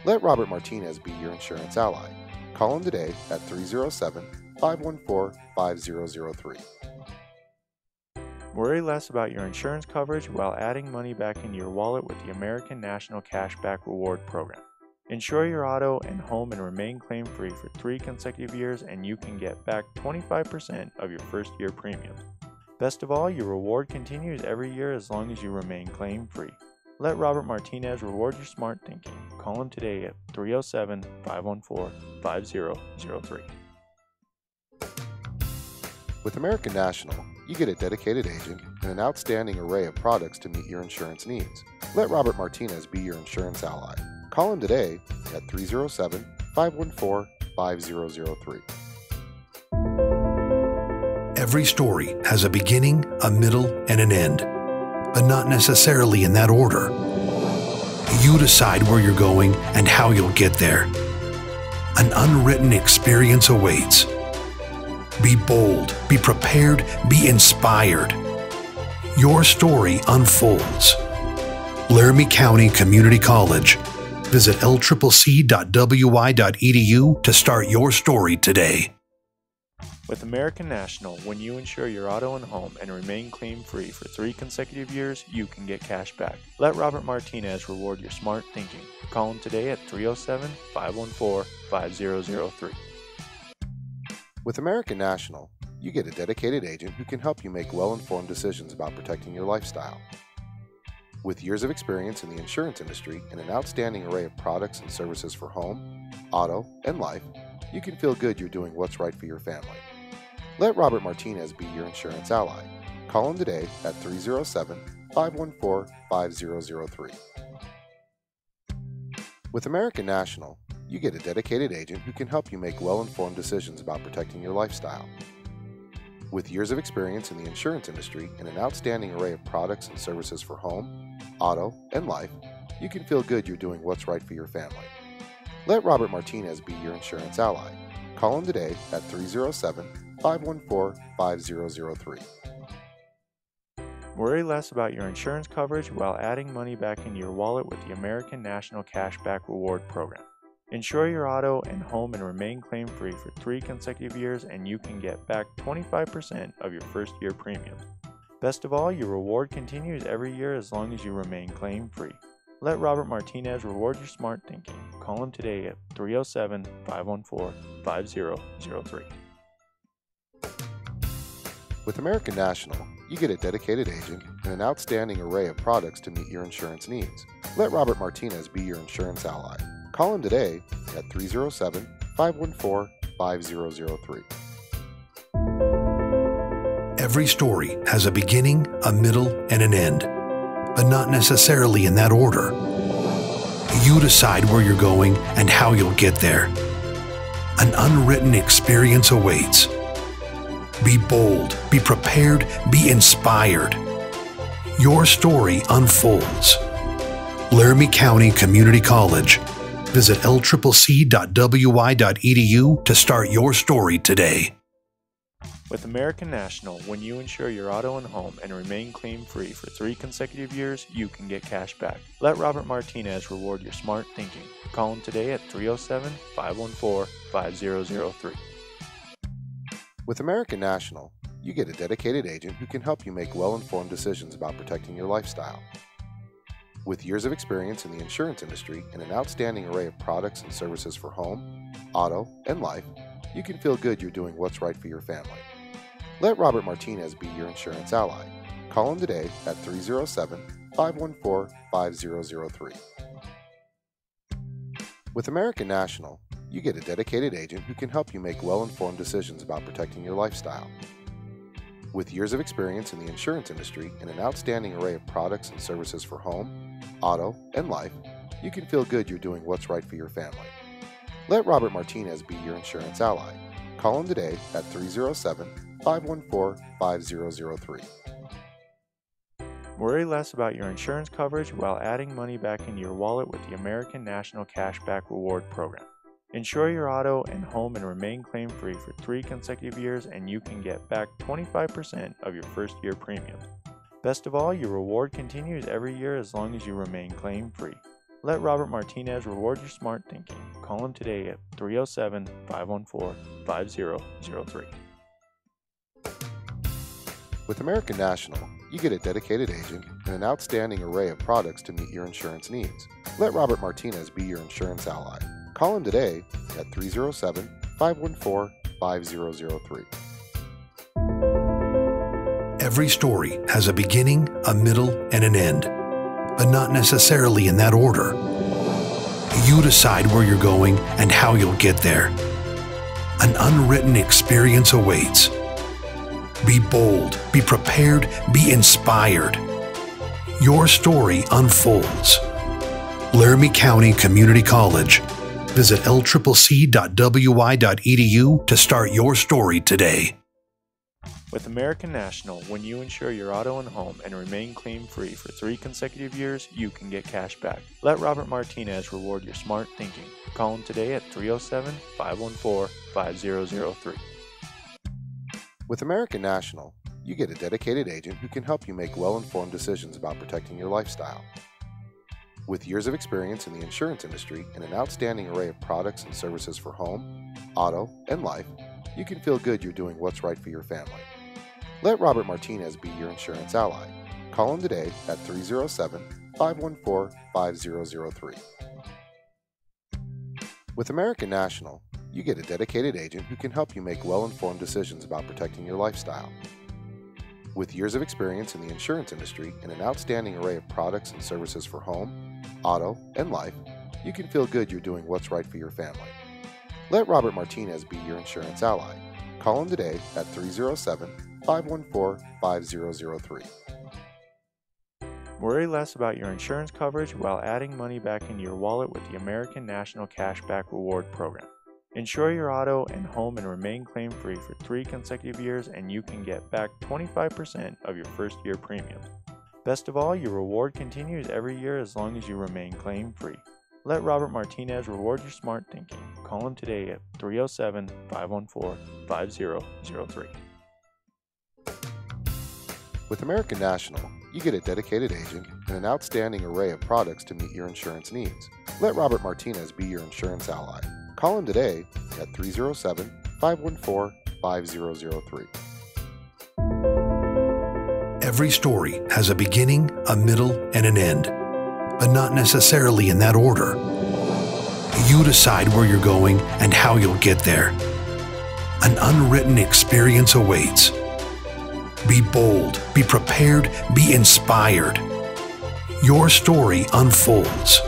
Let Robert Martinez be your insurance ally. Call him today at 307-514-5003. Worry less about your insurance coverage while adding money back into your wallet with the American National Cashback Reward Program. Insure your auto and home and remain claim-free for 3 consecutive years, and you can get back 25% of your first year premiums. Best of all, your reward continues every year as long as you remain claim-free. Let Robert Martinez reward your smart thinking. Call him today at 307-514-5003. With American National, you get a dedicated agent and an outstanding array of products to meet your insurance needs. Let Robert Martinez be your insurance ally. Call him today at 307-514-5003. Every story has a beginning, a middle, and an end, but not necessarily in that order. You decide where you're going and how you'll get there. An unwritten experience awaits. Be bold, be prepared, be inspired. Your story unfolds. Laramie County Community College. Visit lccc.wi.edu to start your story today. With American National, when you insure your auto and home and remain claim-free for 3 consecutive years, you can get cash back. Let Robert Martinez reward your smart thinking. Call him today at 307-514-5003. With American National, you get a dedicated agent who can help you make well-informed decisions about protecting your lifestyle. With years of experience in the insurance industry and an outstanding array of products and services for home, auto, and life, you can feel good you're doing what's right for your family. Let Robert Martinez be your insurance ally. Call him today at 307-514-5003. With American National, you get a dedicated agent who can help you make well-informed decisions about protecting your lifestyle. With years of experience in the insurance industry and an outstanding array of products and services for home, auto, and life, you can feel good you're doing what's right for your family. Let Robert Martinez be your insurance ally. Call him today at 307-514-5003. Worry less about your insurance coverage while adding money back into your wallet with the American National Cashback Reward Program. Insure your auto and home and remain claim-free for 3 consecutive years, and you can get back 25% of your first year premium. Best of all, your reward continues every year as long as you remain claim-free. Let Robert Martinez reward your smart thinking. Call him today at 307-514-5003. With American National, you get a dedicated agent and an outstanding array of products to meet your insurance needs. Let Robert Martinez be your insurance ally. Call him today at 307-514-5003. Every story has a beginning, a middle, and an end, but not necessarily in that order. You decide where you're going and how you'll get there. An unwritten experience awaits. Be bold, be prepared, be inspired. Your story unfolds. Laramie County Community College. Visit lccc.wi.edu to start your story today. With American National, when you insure your auto and home and remain claim-free for 3 consecutive years, you can get cash back. Let Robert Martinez reward your smart thinking. Call him today at 307-514-5003. With American National, you get a dedicated agent who can help you make well-informed decisions about protecting your lifestyle. With years of experience in the insurance industry and an outstanding array of products and services for home, auto, and life, you can feel good you're doing what's right for your family. Let Robert Martinez be your insurance ally. Call him today at 307-514-5003. With American National, you get a dedicated agent who can help you make well-informed decisions about protecting your lifestyle. With years of experience in the insurance industry and an outstanding array of products and services for home, auto, and life, you can feel good you're doing what's right for your family. Let Robert Martinez be your insurance ally. Call him today at 307-514-5003. Worry less about your insurance coverage while adding money back into your wallet with the American National Cashback Reward Program. Insure your auto and home and remain claim-free for 3 consecutive years, and you can get back 25% of your first year premium. Best of all, your reward continues every year as long as you remain claim-free. Let Robert Martinez reward your smart thinking. Call him today at 307-514-5003. With American National, you get a dedicated agent and an outstanding array of products to meet your insurance needs. Let Robert Martinez be your insurance ally. Call him today at 307-514-5003. Every story has a beginning, a middle, and an end, but not necessarily in that order. You decide where you're going and how you'll get there. An unwritten experience awaits. Be bold, be prepared, be inspired. Your story unfolds. Laramie County Community College. Visit lccc.wi.edu to start your story today. With American National, when you insure your auto and home and remain claim-free for 3 consecutive years, you can get cash back. Let Robert Martinez reward your smart thinking. Call him today at 307-514-5003. With American National, you get a dedicated agent who can help you make well-informed decisions about protecting your lifestyle. With years of experience in the insurance industry and an outstanding array of products and services for home, auto, and life, you can feel good you're doing what's right for your family. Let Robert Martinez be your insurance ally. Call him today at 307-514-5003. With American National, you get a dedicated agent who can help you make well-informed decisions about protecting your lifestyle. With years of experience in the insurance industry and an outstanding array of products and services for home, auto, and life, you can feel good you're doing what's right for your family. Let Robert Martinez be your insurance ally. Call him today at 307-514-5003. Worry less about your insurance coverage while adding money back into your wallet with the American National Cashback Reward Program. Insure your auto and home and remain claim-free for 3 consecutive years, and you can get back 25% of your first year premium. Best of all, your reward continues every year as long as you remain claim-free. Let Robert Martinez reward your smart thinking. Call him today at 307-514-5003. With American National, you get a dedicated agent and an outstanding array of products to meet your insurance needs. Let Robert Martinez be your insurance ally. Call him today at 307-514-5003. Every story has a beginning, a middle, and an end, but not necessarily in that order. You decide where you're going and how you'll get there. An unwritten experience awaits. Be bold, be prepared, be inspired. Your story unfolds.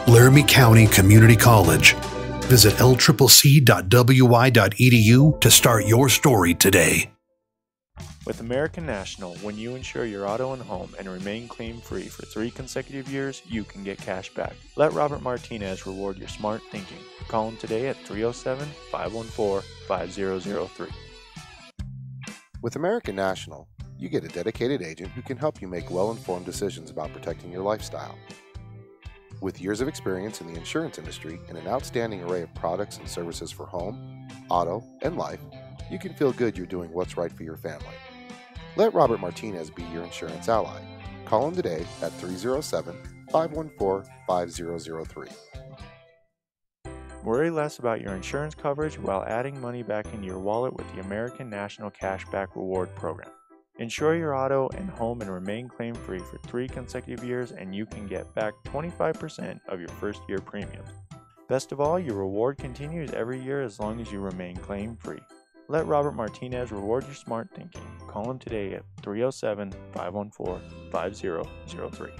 Laramie County Community College. Visit lccc.wi.edu to start your story today. With American National, when you insure your auto and home and remain claim-free for 3 consecutive years, you can get cash back. Let Robert Martinez reward your smart thinking. Call him today at 307-514-5003. With American National, you get a dedicated agent who can help you make well-informed decisions about protecting your lifestyle. With years of experience in the insurance industry and an outstanding array of products and services for home, auto, and life, you can feel good you're doing what's right for your family. Let Robert Martinez be your insurance ally. Call him today at 307-514-5003. Worry less about your insurance coverage while adding money back into your wallet with the American National Cashback Reward Program. Insure your auto and home and remain claim-free for 3 consecutive years, and you can get back 25% of your first year premium. Best of all, your reward continues every year as long as you remain claim-free. Let Robert Martinez reward your smart thinking. Call him today at 307-514-5003.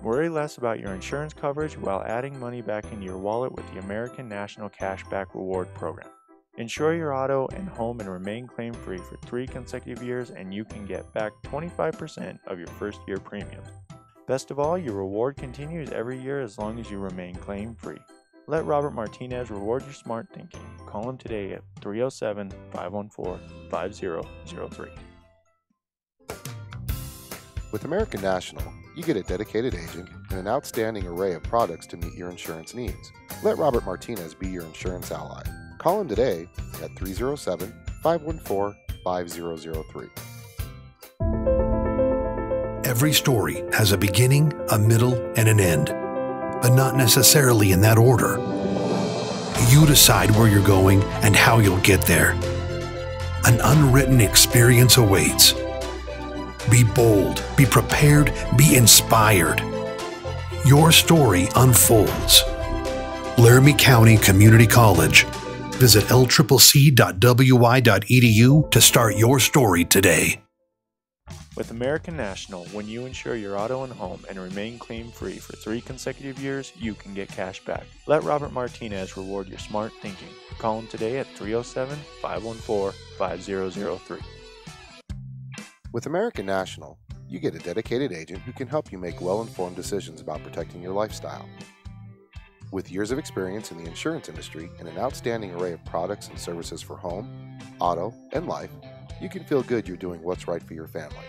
Worry less about your insurance coverage while adding money back into your wallet with the American National Cashback Reward Program. Insure your auto and home and remain claim-free for 3 consecutive years, and you can get back 25% of your first year premium. Best of all, your reward continues every year as long as you remain claim-free. Let Robert Martinez reward your smart thinking. Call him today at 307-514-5003. With American National, you get a dedicated agent and an outstanding array of products to meet your insurance needs. Let Robert Martinez be your insurance ally. Call him today at 307-514-5003. Every story has a beginning, a middle, and an end, but not necessarily in that order. You decide where you're going and how you'll get there. An unwritten experience awaits. Be bold, be prepared, be inspired. Your story unfolds. Laramie County Community College. Visit lccc.wi.edu to start your story today. With American National, when you insure your auto and home and remain claim-free for 3 consecutive years, you can get cash back. Let Robert Martinez reward your smart thinking. Call him today at 307-514-5003. With American National, you get a dedicated agent who can help you make well-informed decisions about protecting your lifestyle. With years of experience in the insurance industry and an outstanding array of products and services for home, auto, and life, you can feel good you're doing what's right for your family.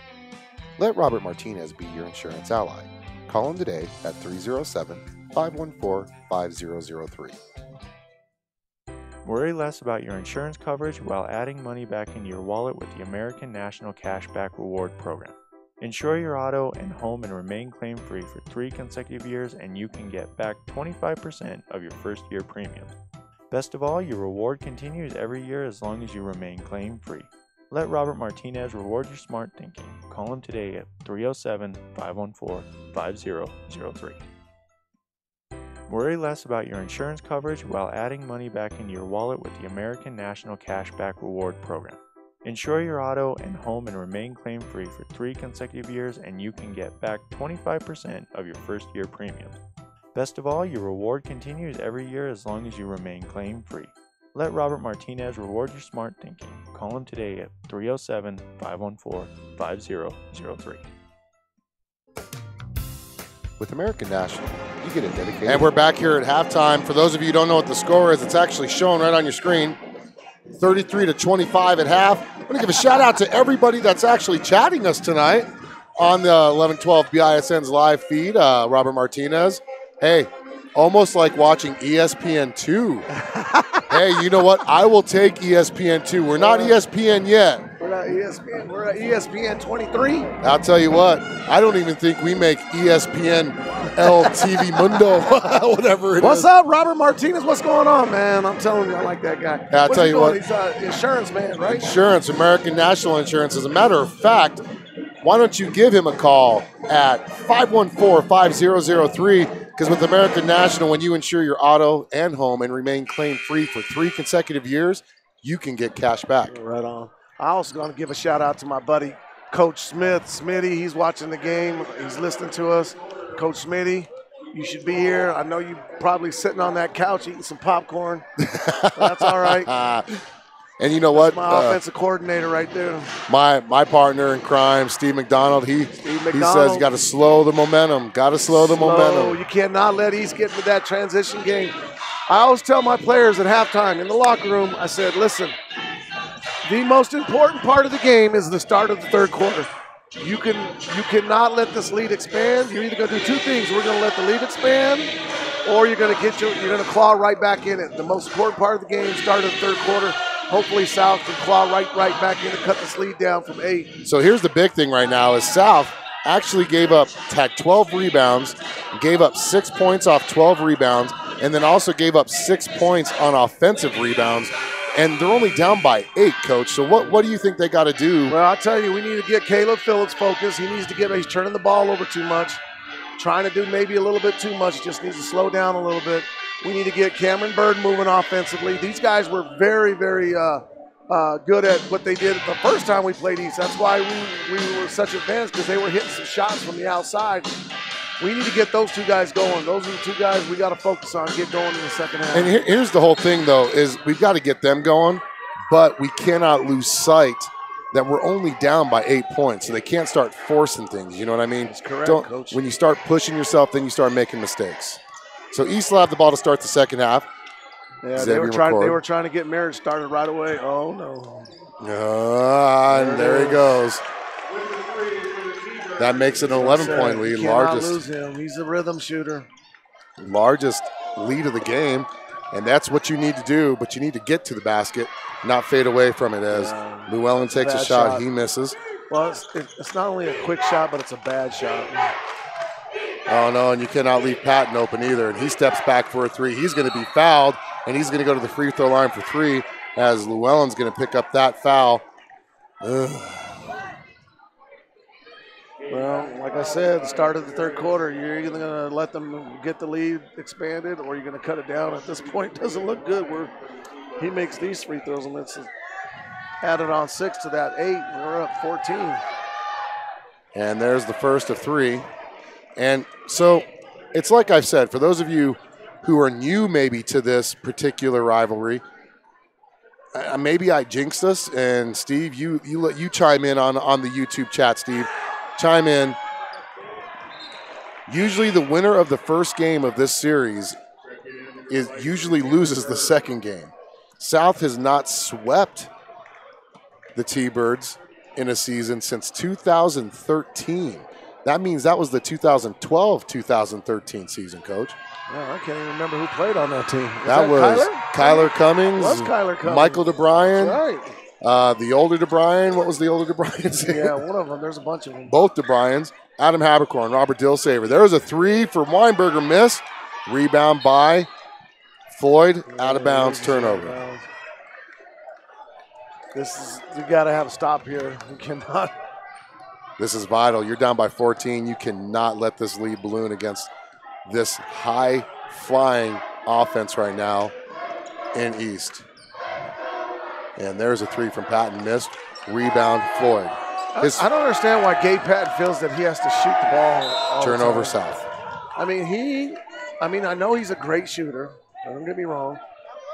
Let Robert Martinez be your insurance ally. Call him today at 307-514-5003. Worry less about your insurance coverage while adding money back into your wallet with the American National Cashback Reward Program. Insure your auto and home and remain claim-free for 3 consecutive years, and you can get back 25% of your first year premium. Best of all, your reward continues every year as long as you remain claim-free. Let Robert Martinez reward your smart thinking. Call him today at 307-514-5003. Worry less about your insurance coverage while adding money back into your wallet with the American National Cashback Reward Program. Insure your auto and home and remain claim-free for 3 consecutive years, and you can get back 25% of your first year premium. Best of all, your reward continues every year as long as you remain claim-free. Let Robert Martinez reward your smart thinking. Call him today at 307-514-5003. With American National, you get a dedicated... And we're back here at halftime. For those of you who don't know what the score is, it's actually shown right on your screen. 33-25 at half. I want to give a shout out to everybody that's actually chatting us tonight on the 1112 BISN's live feed. Robert Martinez. Hey, almost like watching ESPN2. Hey, you know what? I will take ESPN2. We're not ESPN yet, ESPN. We're at ESPN 23. I'll tell you what, I don't even think we make ESPN LTV Mundo, whatever it is. What's up, Robert Martinez? What's going on, man? I'm telling you, I like that guy. Yeah, I'll tell you what. He's insurance man, right? Insurance, American National Insurance. As a matter of fact, why don't you give him a call at 514-5003, because with American National, when you insure your auto and home and remain claim-free for 3 consecutive years, you can get cash back. Right on. I also going to give a shout-out to my buddy, Coach Smith. Smitty, he's watching the game. He's listening to us. Coach Smitty, you should be here. I know you're probably sitting on that couch eating some popcorn. But that's all right. And you know what? That's my offensive coordinator right there. My partner in crime, Steve McDonald, he says you got to slow the momentum. Got to slow the momentum. You cannot let East get into that transition game. I always tell my players at halftime in the locker room, I said, listen, the most important part of the game is the start of the third quarter. You cannot let this lead expand. You're either going to do two things. We're going to let the lead expand, or you're going to claw right back in it. The most important part of the game, start of the third quarter. Hopefully South can claw right back in and cut this lead down from 8. So here's the big thing right now is South actually had 12 rebounds, gave up 6 points off 12 rebounds, and then also gave up 6 points on offensive rebounds. And they're only down by 8, Coach. So what do you think they got to do? Well, I'll tell you, we need to get Caleb Phillips focused. He's turning the ball over too much, trying to do maybe a little bit too much. Just needs to slow down a little bit. We need to get Cameron Bird moving offensively. These guys were very, very good at what they did the first time we played East. That's why we were such advanced, because they were hitting some shots from the outside. We need to get those two guys going. Those are the two guys we got to focus on, get going in the second half. And here's the whole thing, though, is we've got to get them going, but we cannot lose sight that we're only down by 8 points, so they can't start forcing things. You know what I mean? That's correct, Coach. When you start pushing yourself, then you start making mistakes. So East will have the ball to start the second half. Yeah, they were trying to get Merritt started right away. Oh, no. And there he goes. That makes it an 11-point lead. Largest. Lose him. He's a rhythm shooter. Largest lead of the game, and that's what you need to do. But you need to get to the basket, not fade away from it. As Llewellyn takes a shot, he misses. Well, it's not only a quick shot, but it's a bad shot. Oh no, and you cannot leave Patton open either. And he steps back for a 3. He's going to be fouled, and he's going to go to the free throw line for 3. As Llewellyn's going to pick up that foul. Ugh. Well, like I said, the start of the third quarter, you're either going to let them get the lead expanded, or you're going to cut it down. At this point, it doesn't look good. He makes these free throws, and it's added on 6 to that 8, and we're up 14. And there's the first of 3. And so it's like I've said, for those of you who are new maybe to this particular rivalry, maybe I jinxed us. And Steve, you chime in on the YouTube chat, Steve. Chime in. Usually the winner of the first game of this series usually loses the second game. South has not swept the T-Birds in a season since 2013. That means that was the 2012-2013 season, Coach. Yeah, I can't even remember who played on that team. That was Kyler Cummings. Kyler Cummings. Michael DeBryan. That's right. The older DeBryan. What was the older DeBryan's name? Yeah, one of them. There's a bunch of them. Both DeBryans. Adam Habercorn, Robert Dilsaver. There was a 3 for Weinberger, miss. Rebound by Floyd. Out of bounds, turnover. You got to have a stop here. You cannot. This is vital. You're down by 14. You cannot let this lead balloon against this high-flying offense right now in East. And there's a 3 from Patton, missed. Rebound, Floyd. I don't understand why Gabe Patton feels that he has to shoot the ball. Turnover South. I mean, I know he's a great shooter. Don't get me wrong.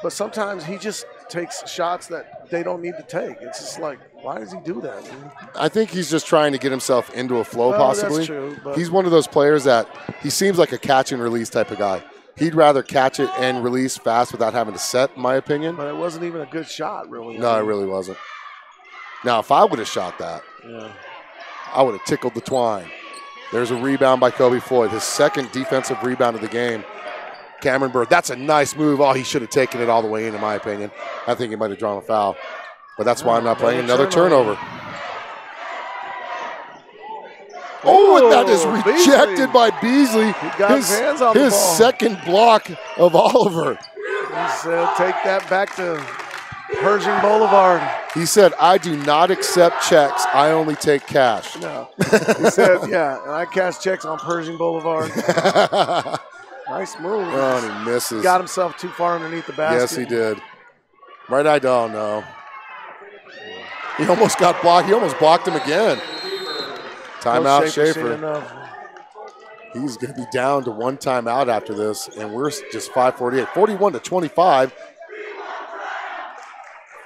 But sometimes he just takes shots that they don't need to take. It's just like, why does he do that? I think he's just trying to get himself into a flow, possibly. That's true, but he's one of those players that he seems like a catch and release type of guy. He'd rather catch it and release fast without having to set, in my opinion. But it wasn't even a good shot, really. No, it really wasn't. Now, if I would have shot that, I would have tickled the twine. There's a rebound by Kobe Floyd, his second defensive rebound of the game. Cameron Bird, that's a nice move. Oh, he should have taken it all the way in my opinion. I think he might have drawn a foul. But that's why I'm not playing. Another turnover. Oh, and that is rejected Beasley. by Beasley. He got his hands on the his ball. second block of Oliver. He said, take that back to Pershing Boulevard. He said, I do not accept checks. I only take cash. No. He said, yeah, and I cash checks on Pershing Boulevard. Nice move. Oh, and he misses. Got himself too far underneath the basket. Yes, he did. Right, I don't know. He almost got blocked. He almost blocked him again. Timeout, Schaefer. He's going to be down to one timeout after this, and we're just 5:48. 41-25.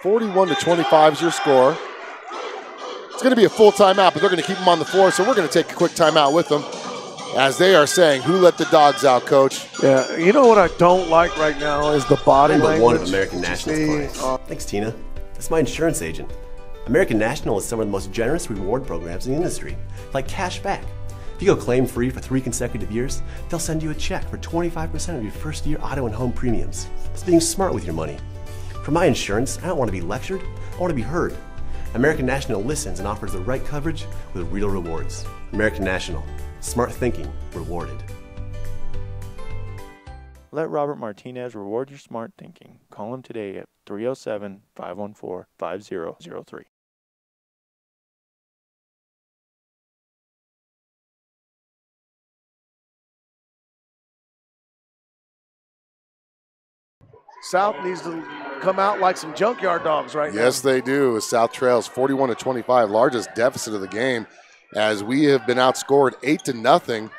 41-25 is your score. It's going to be a full timeout, but they're going to keep him on the floor, so we're going to take a quick timeout with them as they are saying, who let the dogs out, Coach? Yeah, you know what I don't like right now is the body I'm language. one of American National's clients. Thanks, Tina. That's my insurance agent. American National is some of the most generous reward programs in the industry, like cash back. If you go claim-free for 3 consecutive years, they'll send you a check for 25% of your first-year auto and home premiums. It's being smart with your money. For my insurance, I don't want to be lectured, I want to be heard. American National listens and offers the right coverage with real rewards. American National. Smart thinking rewarded. Let Robert Martinez reward your smart thinking. Call him today at 307-514-5003. South needs to come out like some junkyard dogs right now. Yes, they do. As South trails 41-25, largest deficit of the game, as we have been outscored 8-0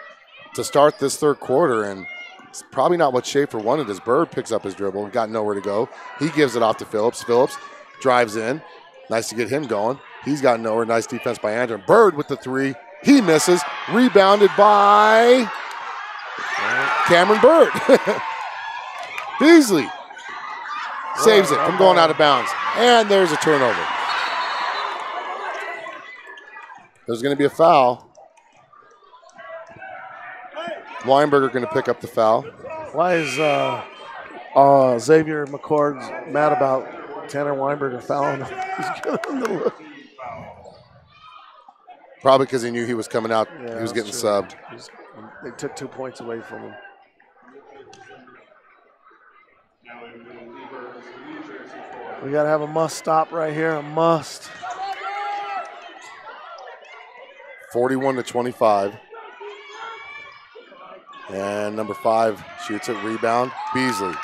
to start this third quarter, and it's probably not what Schaefer wanted as Bird picks up his dribble and got nowhere to go. He gives it off to Phillips. Phillips drives in. Nice to get him going. He's got nowhere. Nice defense by Andrew. Bird with the three. He misses. Rebounded by Cameron Bird. Beasley saves it from going out of bounds. And there's a turnover. There's going to be a foul. Weinberger going to pick up the foul. Why is Xavier McCord mad about Tanner Weinberger fouling him? He's giving him the look. Probably because he knew he was coming out. Yeah, he was getting true. subbed. They took 2 points away from him. We got to have a must stop right here. A must. 41-25. And number 5 shoots it, rebound. Beasley.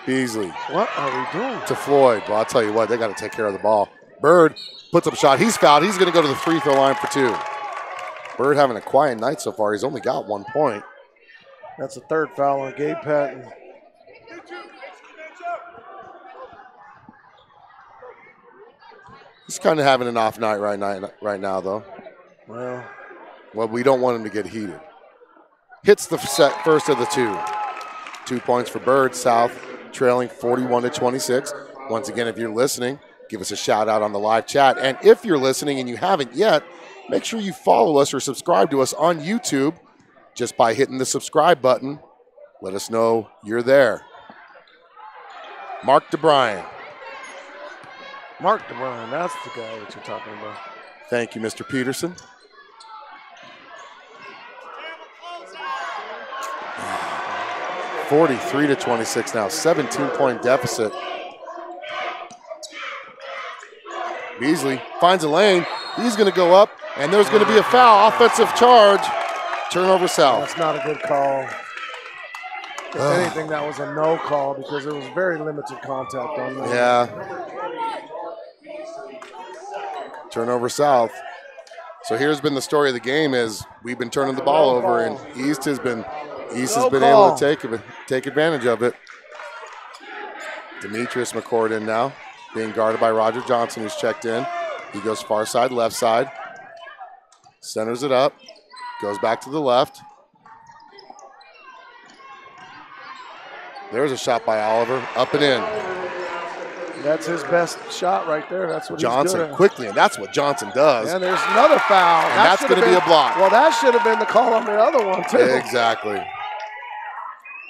Beasley What are we doing? to Floyd. Well, I'll tell you what, they got to take care of the ball. Bird puts up a shot. He's fouled. He's going to go to the free throw line for 2. Bird having a quiet night so far. He's only got 1 point. That's a third foul on Gabe Patton. He's kind of having an off night right now, though. Well, We don't want him to get heated. Hits the first of the 2. 2 points for Bird. South trailing 41-26. Once again, if you're listening, give us a shout out on the live chat. And if you're listening and you haven't yet, make sure you follow us or subscribe to us on YouTube just by hitting the subscribe button. Let us know you're there. Mark DeBryan. Mark DeBryan, that's the guy that you're talking about. Thank you, Mr. Peterson. (43-26) now, 17-point deficit. Beasley finds a lane. He's going to go up, and there's going to be a foul. Offensive charge. Turnover South. That's not a good call. If anything, that was a no call because there was very limited contact on that. Yeah. Turnover South. So here's been the story of the game is we've been turning the ball over, and East has been able to take advantage of it. Demetrius McCord in now, being guarded by Roger Johnson, who's checked in. He goes far side, left side. Centers it up. Goes back to the left. There's a shot by Oliver. Up and in. That's his best shot right there. That's what Johnson he's good at. quickly, and that's what Johnson does. And there's another foul. And that's going to be a block. Well, that should have been the call on the other one, too. Exactly.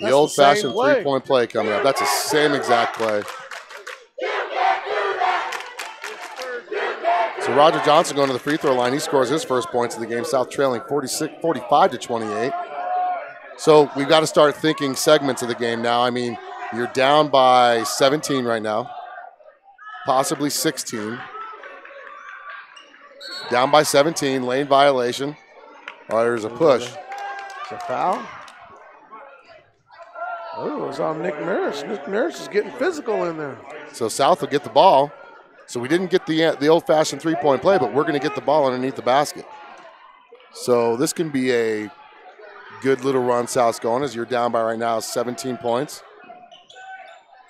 The old-fashioned three-point play coming up. That's the same exact play. So So Roger Johnson going to the free throw line. He scores his first points of the game. South trailing 45 to 28. So we've got to start thinking segments of the game now. I mean, you're down by 17 right now, possibly 16. Down by 17, lane violation. Oh, there's a push. It's a foul. Oh, it's on Nick Maris. Nick Maris is getting physical in there. So South will get the ball. So we didn't get the old-fashioned three-point play, but we're going to get the ball underneath the basket. So this can be a good little run South's going, as you're down by right now 17 points.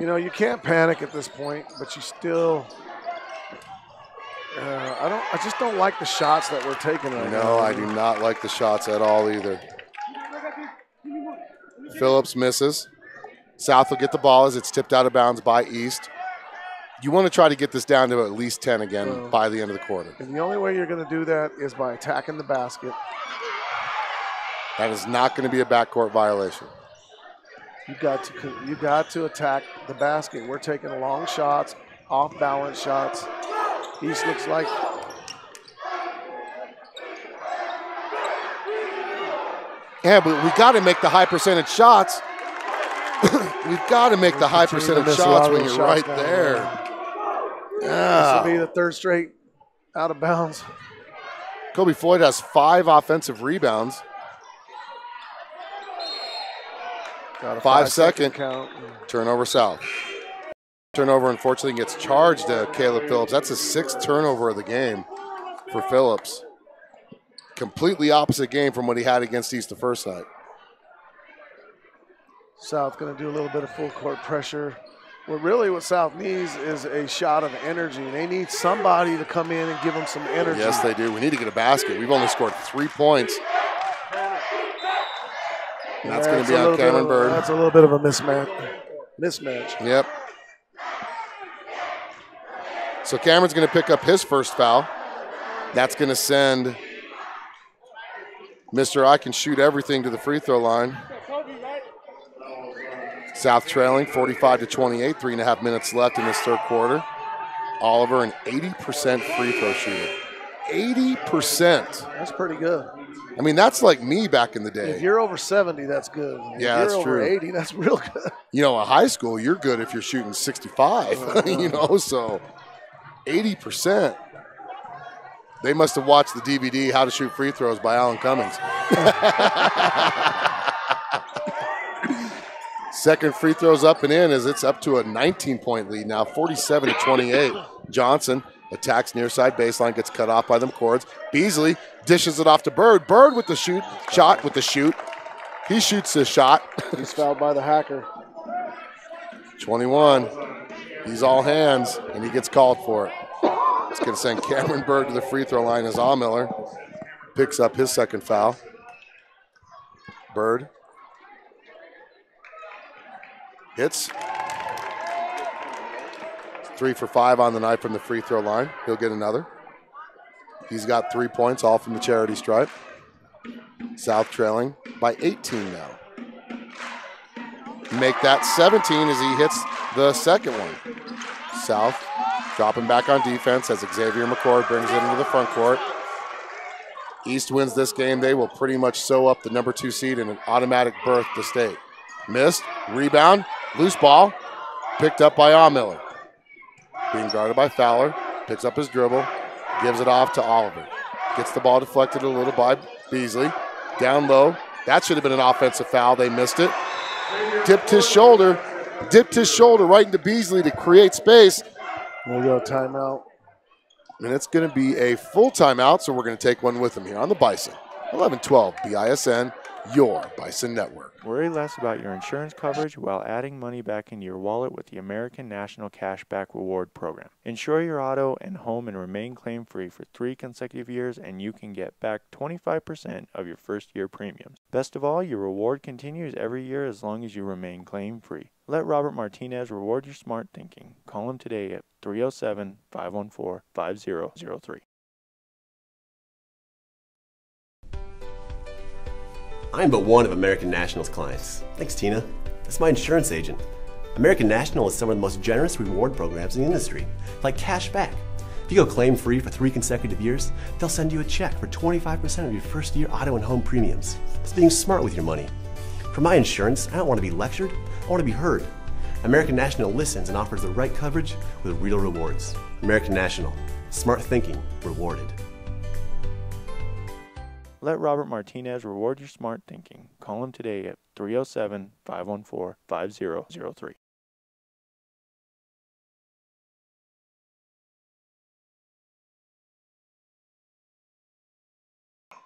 You know, you can't panic at this point, but you still I just don't like the shots that we're taking right now. No, I do not like the shots at all either. Phillips misses. South will get the ball as it's tipped out of bounds by East. You want to try to get this down to at least 10 again by the end of the quarter. And the only way you're going to do that is by attacking the basket. That is not going to be a backcourt violation. You got to attack the basket. We're taking long shots, off-balance shots. East looks like yeah, but we got to make the high percentage shots. We've got to make the high percentage shots when you're right there. This will be the third straight out of bounds. Kobe Floyd has 5 offensive rebounds. Got a 5-second count. turnover South. Turnover, unfortunately, gets charged to Caleb Phillips. That's his 6th turnover of the game for Phillips. Completely opposite game from what he had against East the first night. South going to do a little bit of full court pressure. Well, really what South needs is a shot of energy. They need somebody to come in and give them some energy. Yes, they do. We need to get a basket. We've only scored 3 points. And that's going to be on Cameron Bird. That's a little bit of a mismatch. Yep. So Cameron's going to pick up his first foul. That's going to send Mr. I Can Shoot Everything to the free throw line. South trailing 45 to 28, 3.5 minutes left in this third quarter. Oliver, an 80% free throw shooter. 80%. That's pretty good. I mean, that's like me back in the day. If you're over 70, that's good. Yeah, if that's you're true. over 80, that's real good. You know, in high school, you're good if you're shooting 65, you know, so 80%. They must have watched the DVD, How to Shoot Free Throws by Alan Cummings. Second free throws up and in as it's up to a 19-point lead now, 47 to 28. Johnson attacks near side baseline, gets cut off by them cords. Beasley dishes it off to Bird. Bird with the shoot, shot with the shoot. He shoots his shot. He's fouled by the hacker. 21. He's all hands, and he gets called for it. It's going to send Cameron Bird to the free throw line as Miller picks up his second foul. Bird hits. 3 for 5 on the night from the free throw line. He'll get another. He's got 3 points, all from the charity stripe. South trailing by 18 now. Make that 17 as he hits the second one. South dropping back on defense as Xavier McCord brings it into the front court. East wins this game. They will pretty much sew up the number 2 seed in an automatic berth to state. Missed, rebound, loose ball, picked up by Miller. Being guarded by Fowler, picks up his dribble, gives it off to Oliver. Gets the ball deflected a little by Beasley. Down low, that should have been an offensive foul. They missed it. Dipped his shoulder right into Beasley to create space. We'll go timeout. And it's going to be a full timeout, so we're going to take one with him here on the Bison. 11-12 BISN, your Bison Network. Worry less about your insurance coverage while adding money back into your wallet with the American National Cashback Reward Program. Insure your auto and home and remain claim-free for 3 consecutive years, and you can get back 25% of your first year premiums. Best of all, your reward continues every year as long as you remain claim-free. Let Robert Martinez reward your smart thinking. Call him today at 307-514-5003. I'm but one of American National's clients. Thanks, Tina. That's my insurance agent. American National is some of the most generous reward programs in the industry, like cash back. If you go claim-free for 3 consecutive years, they'll send you a check for 25% of your first-year auto and home premiums. It's being smart with your money. For my insurance, I don't want to be lectured, I want to be heard. American National listens and offers the right coverage with real rewards. American National. Smart thinking rewarded. Let Robert Martinez reward your smart thinking. Call him today at 307-514-5003.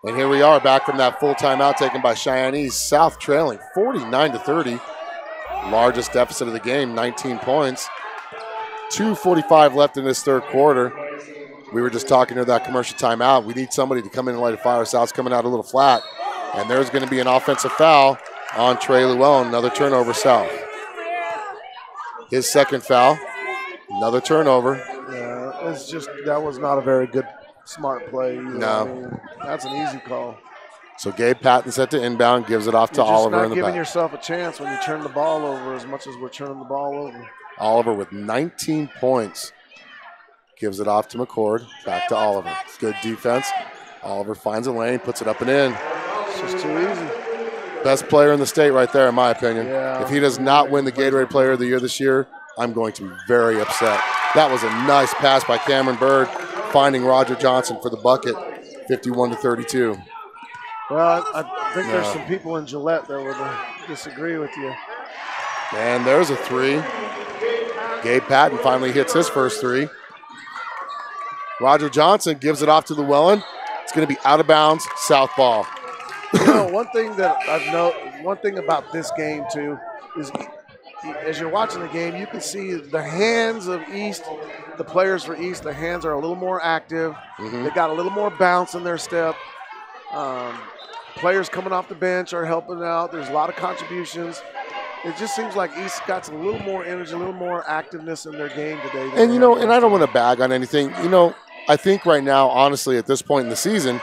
And here we are back from that full timeout taken by Cheyenne East. South trailing 49-30. Largest deficit of the game, 19 points. 2:45 left in this third quarter. We were just talking to that commercial timeout. We need somebody to come in and light a fire. South's coming out a little flat. And there's going to be an offensive foul on Trey Llewellyn. Another turnover, South. His second foul. Another turnover. Yeah, it's just, that was not a very good, smart play. No. I mean, that's an easy call. So Gabe Patton set to inbound, gives it off to Oliver in the back. You're just not giving yourself a chance when you turn the ball over as much as we're turning the ball over. Oliver with 19 points. Gives it off to McCord. Back to Oliver. Good defense. Oliver finds a lane, puts it up and in. It's just too easy. Best player in the state right there, in my opinion. Yeah. If he does not win the Gatorade Player of the Year this year, I'm going to be very upset. That was a nice pass by Cameron Bird, finding Roger Johnson for the bucket, 51-32. Well, I think there's some people in Gillette that would disagree with you. And there's a three. Gabe Patton finally hits his first three. Roger Johnson gives it off to Llewellyn. It's going to be out of bounds, south ball. You know, one thing about this game too is, as you're watching the game, you can see the hands of East, the players for East, the hands are a little more active. They got a little more bounce in their step. Players coming off the bench are helping out. There's a lot of contributions. It just seems like East got a little more energy, a little more activeness in their game today. And, you know, and I don't want to bag on anything. You know, I think right now, honestly, at this point in the season,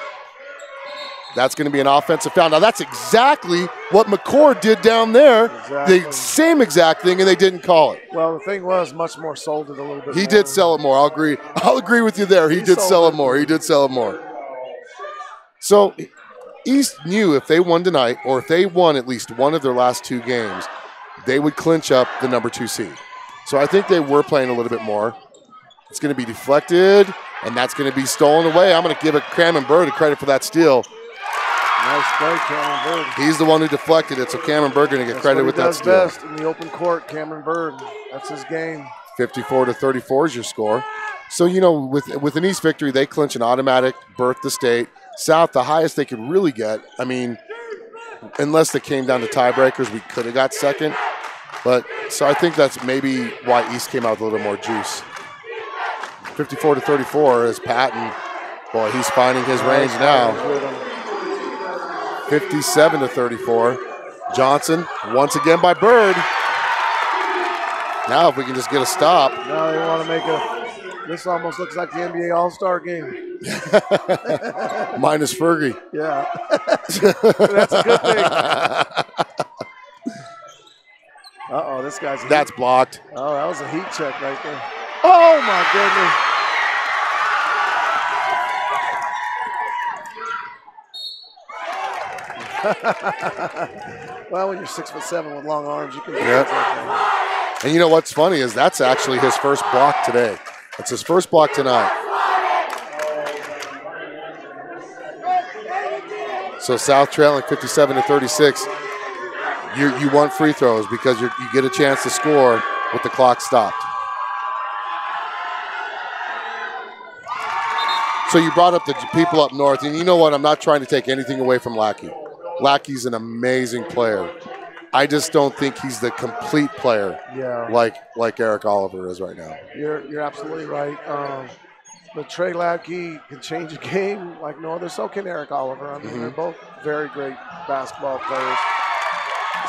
that's going to be an offensive foul. Now, that's exactly what McCord did down there. Exactly. The same exact thing, and they didn't call it. Well, the thing was, much more sold it a little bit more. He did sell it more. I'll agree. I'll agree with you there. He did sell it more. He did sell it more. So East knew if they won tonight, or if they won at least one of their last two games, they would clinch up the number 2 seed. So I think they were playing a little bit more. It's going to be deflected, and that's going to be stolen away. I'm going to give Cameron Bird credit for that steal. Nice play, Cameron Bird. He's the one who deflected it, so Cameron Bird going to get credit with that steal. That's best in the open court, Cameron Bird. That's his game. 54-34 is your score. So, you know, with an East victory, they clinch an automatic berth to state. South, the highest they could really get, I mean, unless they came down to tiebreakers, we could have got second. But so I think that's maybe why East came out with a little more juice. 54-34 is Patton. Boy, he's finding his range now. 57-34. Johnson, once again by Bird. Now if we can just get a stop. Now they want to make this almost looks like the NBA All-Star game. Minus Fergie. Yeah. That's a good thing. Uh-oh, this guy's That's blocked. Oh, that was a heat check right there. Oh, my goodness. Well, when you're 6'7" with long arms, you can do that. And you know what's funny is that's actually his first block today. That's his first block tonight. So South trailing 57-36. You want free throws because you get a chance to score with the clock stopped. So you brought up the people up north, and you know what? I'm not trying to take anything away from Lackey. Lackey's an amazing player. I just don't think he's the complete player like Eric Oliver is right now. You're absolutely right. But Trey Lackey can change a game like no other. So can Eric Oliver. I mean, they're both very great basketball players.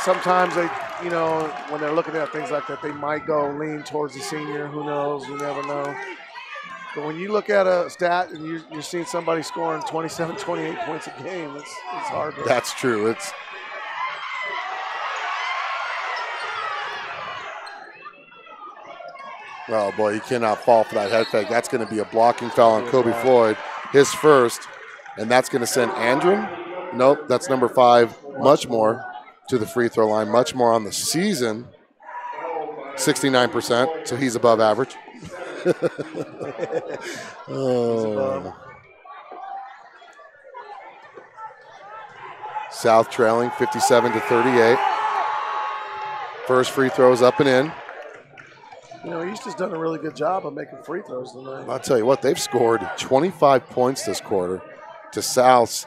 Sometimes they, you know, when they're looking at things like that, they might go lean towards the senior. Who knows? You never know. But when you look at a stat and you're seeing somebody scoring 27, 28 points a game, it's hard to. That's true. Oh, boy, you cannot fall for that head fake. That's going to be a blocking foul on Kobe Floyd, his first. And that's going to send Andrew. Nope, that's number 5, much more, to the free throw line. Much more on the season, 69%, so he's above average. Oh. South trailing 57-38. First free throw is up and in. You know, East has done a really good job of making free throws tonight. I'll tell you what, they've scored 25 points this quarter to South's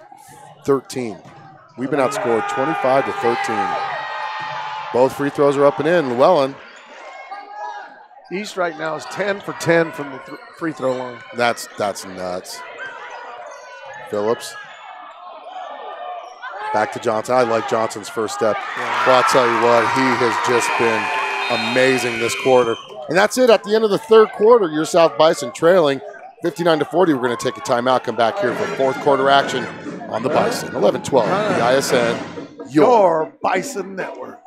13. We've been outscored 25-13. Both free throws are up and in. Llewellyn. East right now is 10 for 10 from the free throw line. That's nuts. Phillips. Back to Johnson. I like Johnson's first step. Yeah. Well, I'll tell you what, he has just been amazing this quarter. And that's it. At the end of the third quarter, your South Bison trailing 59-40. We're going to take a timeout, come back here for fourth quarter action on the Bison. 11-12, the ISN, your Bison network.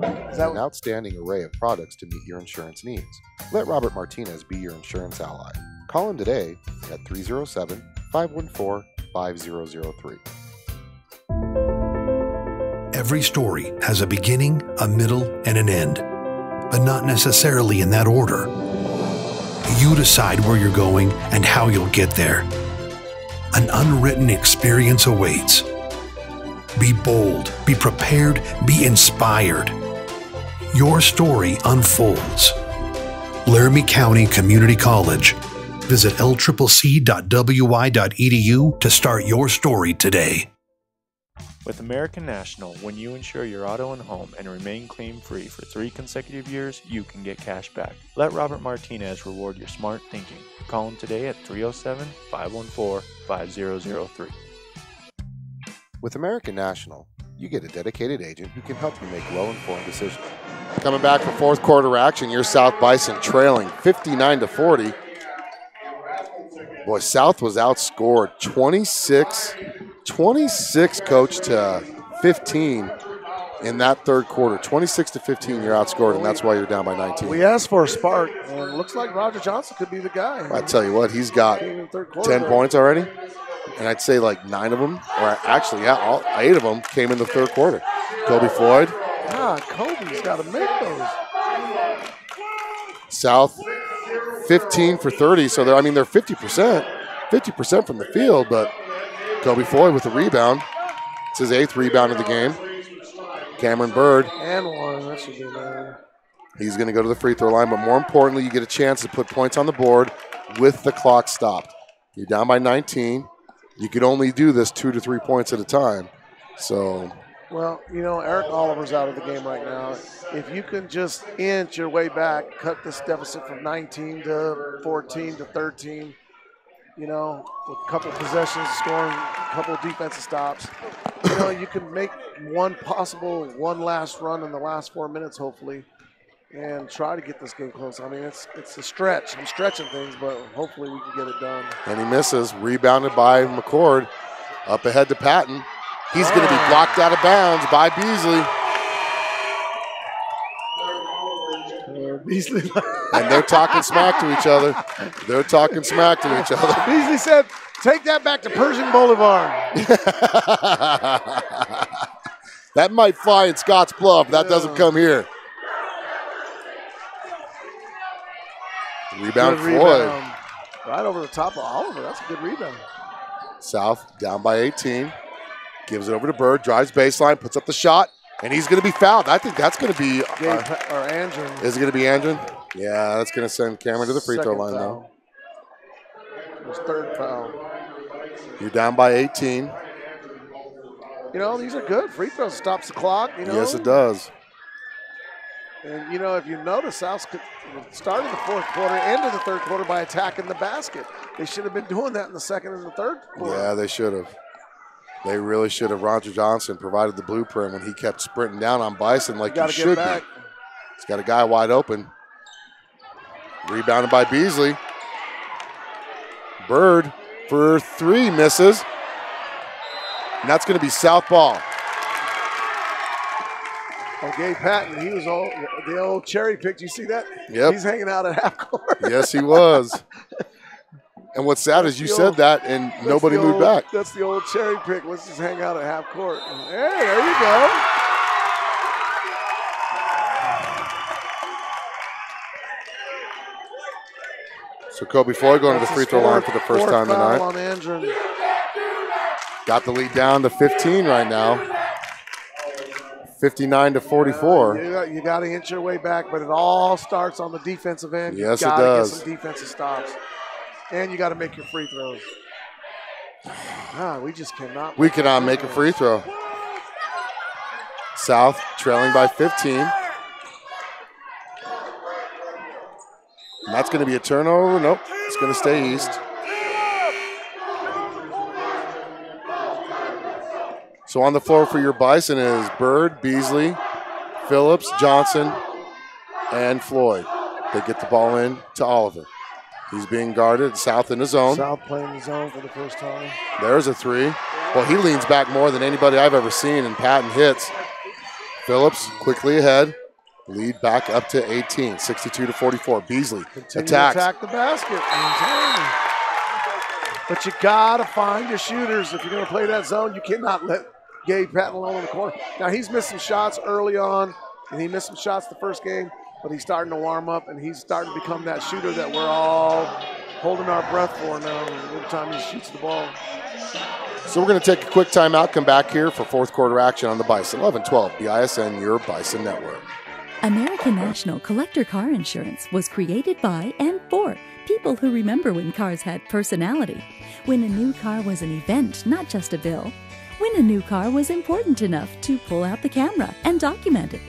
An outstanding array of products to meet your insurance needs. Let Robert Martinez be your insurance ally. Call him today at 307-514-5003. Every story has a beginning, a middle, and an end, but not necessarily in that order. You decide where you're going and how you'll get there. An unwritten experience awaits. Be bold, be prepared, be inspired. Your story unfolds. Laramie County Community College. Visit lccc.wi.edu to start your story today. With American National, when you insure your auto and home and remain claim-free for 3 consecutive years, you can get cash back. Let Robert Martinez reward your smart thinking. Call him today at 307-514-5003. With American National, you get a dedicated agent who can help you make well-informed decisions. Coming back for fourth quarter action, your South Bison trailing 59-40. Boy, South was outscored 26, coach, to 15 in that third quarter. 26-15, you're outscored, and that's why you're down by 19. We asked for a spark, and it looks like Roger Johnson could be the guy. I tell you what, he's got 10 points already, and I'd say like 9 of them, or actually, yeah, all 8 of them came in the third quarter. Kobe Floyd. God, Kobe's got to make those. South 15 for 30, so they're 50% from the field, but Kobe Floyd with the rebound. It's his 8th rebound of the game. Cameron Bird. And 1, that should be there. He's going to go to the free throw line, but more importantly, you get a chance to put points on the board with the clock stopped. You're down by 19. You could only do this 2 to 3 points at a time. So, well, you know, Eric Oliver's out of the game right now. If you can just inch your way back, cut this deficit from 19 to 14 to 13, you know, with a couple possessions, scoring a couple of defensive stops, you know, you can make one last run in the last 4 minutes, hopefully, and try to get this game close. I mean, it's a stretch. I'm stretching things, but hopefully we can get it done. And he misses. Rebounded by McCord. Up ahead to Patton. He's going to be blocked out of bounds by Beasley. Beasley. And they're talking smack to each other. Beasley said, take that back to Pershing Boulevard. That might fly in Scotts Bluff. That doesn't come here. Rebound Floyd. Right over the top of Oliver. That's a good rebound. South down by 18. Gives it over to Bird. Drives baseline. Puts up the shot. And he's going to be fouled. I think that's going to be Andrew. Is it going to be Andrew? Yeah, that's going to send Cameron to the free throw line now. His 3rd foul. You're down by 18. You know, these are good. Free throws stops the clock, you know. Yes, it does. And, you know, if you notice, South started the fourth quarter, ended the third quarter by attacking the basket. They should have been doing that in the second and the third quarter. Yeah, they should have. They really should have. Roger Johnson provided the blueprint when he kept sprinting down on Bison like he should be. He's got a guy wide open. Rebounded by Beasley. Bird for 3 misses. And that's going to be South ball. Oh, Gabe Patton, he was the old cherry pick. You see that? Yep. He's hanging out at half court. Yes, he was. And what's sad is you said that and nobody moved back. That's the old cherry pick. Let's just hang out at half court. Hey, there you go. So Kobe Floyd going to the free throw line for the first time tonight. On Andrew. Got the lead down to 15 right now. 59-44. You got to inch your way back, but it all starts on the defensive end. Yes, you it gotta does. Get some defensive stops. And you got to make your free throws. We just cannot. We cannot make a free throw. South trailing by 15. And that's going to be a turnover. Nope, it's going to stay East. So on the floor for your Bison is Bird, Beasley, Phillips, Johnson, and Floyd. They get the ball in to Oliver. He's being guarded. South in the zone. South playing the zone for the first time. There's a three. Well, he leans back more than anybody I've ever seen, and Patton hits. Phillips quickly ahead. Lead back up to 18, 62-44. Beasley attacks. Attack the basket. But you got to find your shooters. If you're going to play that zone, you cannot let Gabe Patton alone in the corner. Now, he's missed some shots early on, and he missed some shots the first game, but he's starting to warm up, and he's starting to become that shooter that we're all holding our breath for now every time he shoots the ball. So we're going to take a quick timeout, come back here for fourth quarter action on the Bison. 11-12, BISN, your Bison network. American National Collector Car Insurance was created by and for people who remember when cars had personality, when a new car was an event, not just a bill, when a new car was important enough to pull out the camera and document it.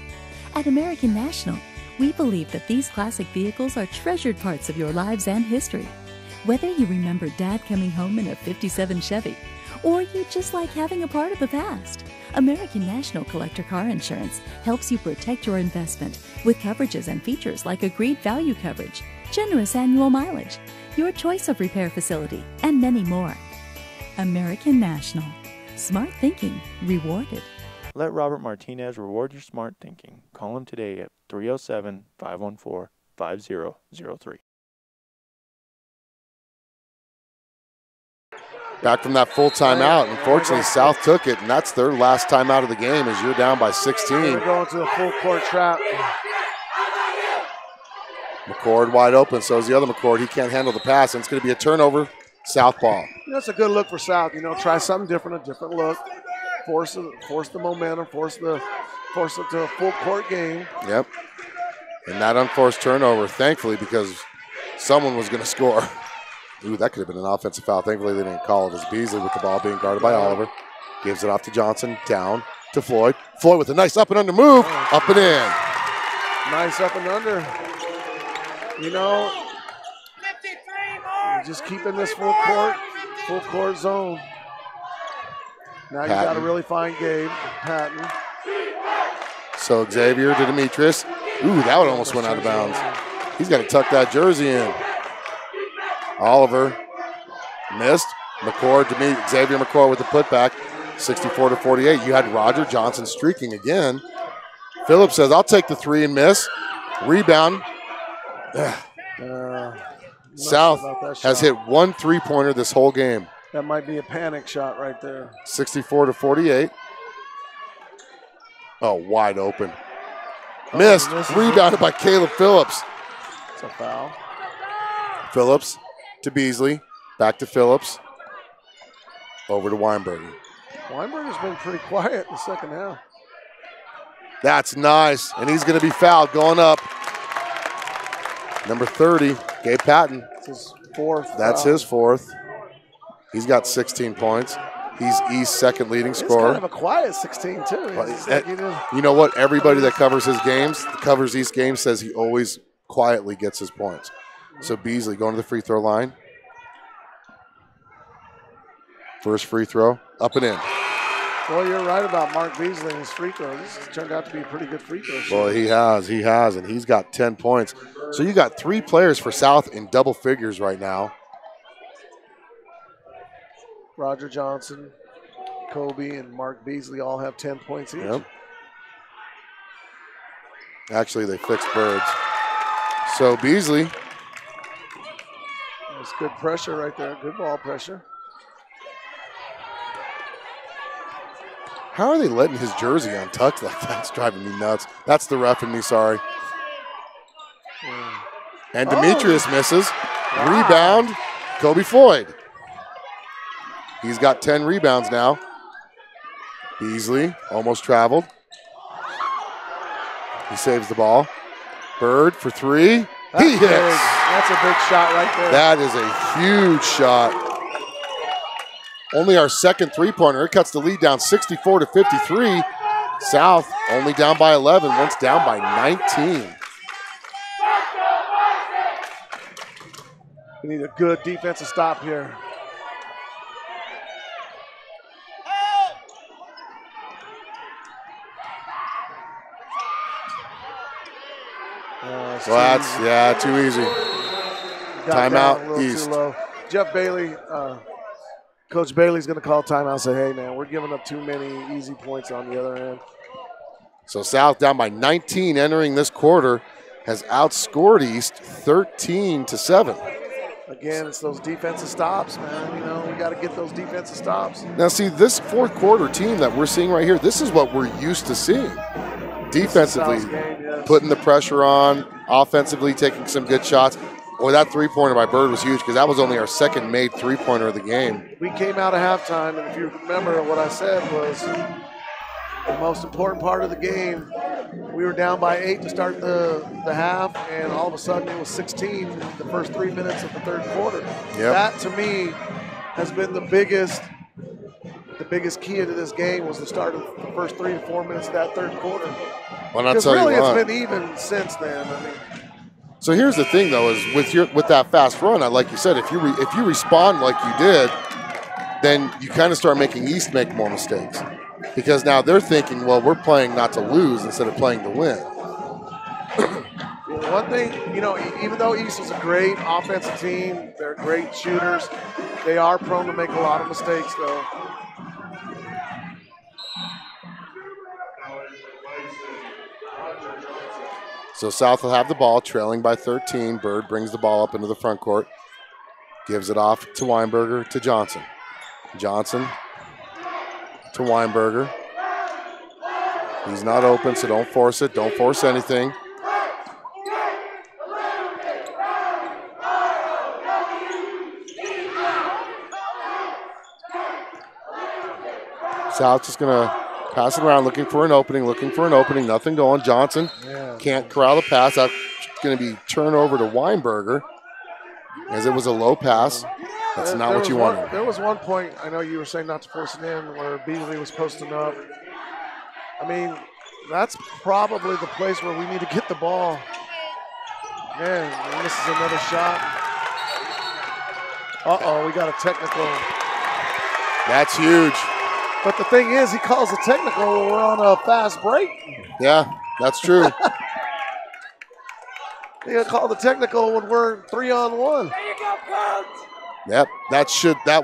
At American National, we believe that these classic vehicles are treasured parts of your lives and history. Whether you remember Dad coming home in a '57 Chevy, or you just like having a part of the past, American National Collector Car Insurance helps you protect your investment with coverages and features like agreed value coverage, generous annual mileage, your choice of repair facility, and many more. American National. Smart thinking rewarded. Let Robert Martinez reward your smart thinking. Call him today at 307-514-5003. Back from that full timeout. Unfortunately, South took it, and that's their last timeout of the game as you're down by 16. We're going to a full court trap. McCord wide open, so is the other McCord. He can't handle the pass, and it's going to be a turnover. South ball. That's a good look for South. Try something different, a different look. Force the momentum, force it to a full court game. Yep. And that unforced turnover, thankfully, because someone was going to score. Ooh, that could have been an offensive foul. Thankfully, they didn't call it as Beasley with the ball being guarded by Oliver. Gives it off to Johnson, down to Floyd. Floyd with a nice up and under move, up and in. Nice up and under. Just keeping this full court zone. Now you got to really find Gabe Patton. So Xavier to Demetrius. Ooh, that one almost went out of bounds. He's got to tuck that jersey in. Oliver missed. Xavier McCord with the putback, 64-48. You had Roger Johnson streaking again. Phillips says, I'll take the three and miss. Rebound. South has hit one three-pointer this whole game. That might be a panic shot right there. 64-48. Oh, wide open. Missed. Rebounded by Caleb Phillips. It's a foul. Phillips to Beasley. Back to Phillips. Over to Weinberger. Weinberger's been pretty quiet in the second half. That's nice. And he's going to be fouled going up. Number 30, Gabe Patton. That's his fourth. That's his fourth. He's got 16 points. He's East's second leading scorer. It's kind of a quiet 16, too. You know what? Everybody that covers his games, covers East games, says he always quietly gets his points. So Beasley going to the free throw line. First free throw, up and in. Well, you're right about Mark Beasley and his free throws. This has turned out to be a pretty good free throw. Well, he has, and he's got 10 points. So you got three players for South in double figures right now. Roger Johnson, Kobe, and Mark Beasley all have 10 points each. Yep. Actually, they fixed Birds. So Beasley. That's good pressure right there. Good ball pressure. How are they letting his jersey untucked like that? It's driving me nuts. That's the ref in me, sorry. And Demetrius misses. Wow. Rebound, Kobe Floyd. He's got 10 rebounds now. Beasley almost traveled. He saves the ball. Bird for three. He hits. That's a big shot right there. That is a huge shot. Only our second three-pointer. It cuts the lead down 64-53. South only down by 11. Once down by 19. We need a good defensive stop here. So that's, too easy. Timeout, East. Jeff Bailey, Coach Bailey's going to call timeout and say, hey, man, we're giving up too many easy points on the other end. So South down by 19 entering this quarter has outscored East 13-7. Again, it's those defensive stops, man. You know, we got to get those defensive stops. Now, see, this fourth quarter team that we're seeing right here, this is what we're used to seeing. Defensively, putting the pressure on, offensively taking some good shots. Boy, that three-pointer by Bird was huge because that was only our second made three-pointer of the game. We came out of halftime, and if you remember what I said was the most important part of the game, we were down by 8 to start the half, and all of a sudden it was 16 the first 3 minutes of the third quarter. Yep. That, to me, has been the biggest key to this game was the start of the first 3 to 4 minutes of that third quarter. Well, I'll tell really you what. It's been even since then. I mean, so here's the thing, though, is with that fast run, like you said, if you respond like you did, then you kind of start making East make more mistakes. Because now they're thinking, well, we're playing not to lose instead of playing to win. One thing, you know, even though East is a great offensive team, they're great shooters, they are prone to make a lot of mistakes, though. So South will have the ball, trailing by 13. Bird brings the ball up into the front court. Gives it off to Weinberger to Johnson. Johnson to Weinberger. He's not open, so don't force it. Don't force anything. South just going to pass it around, looking for an opening, nothing going. Johnson can't corral the pass. That's going to be turnover to Weinberger as it was a low pass. That's not what you wanted. There was one point, I know you were saying not to force it in, where Beasley was posting up. I mean, that's probably the place where we need to get the ball. Man, and this is another shot. Uh-oh, we got a technical. That's huge. But the thing is, he calls a technical when we're on a fast break. Yeah, that's true. He'll call the technical when we're 3-on-1. There you go, Coach. Yep, that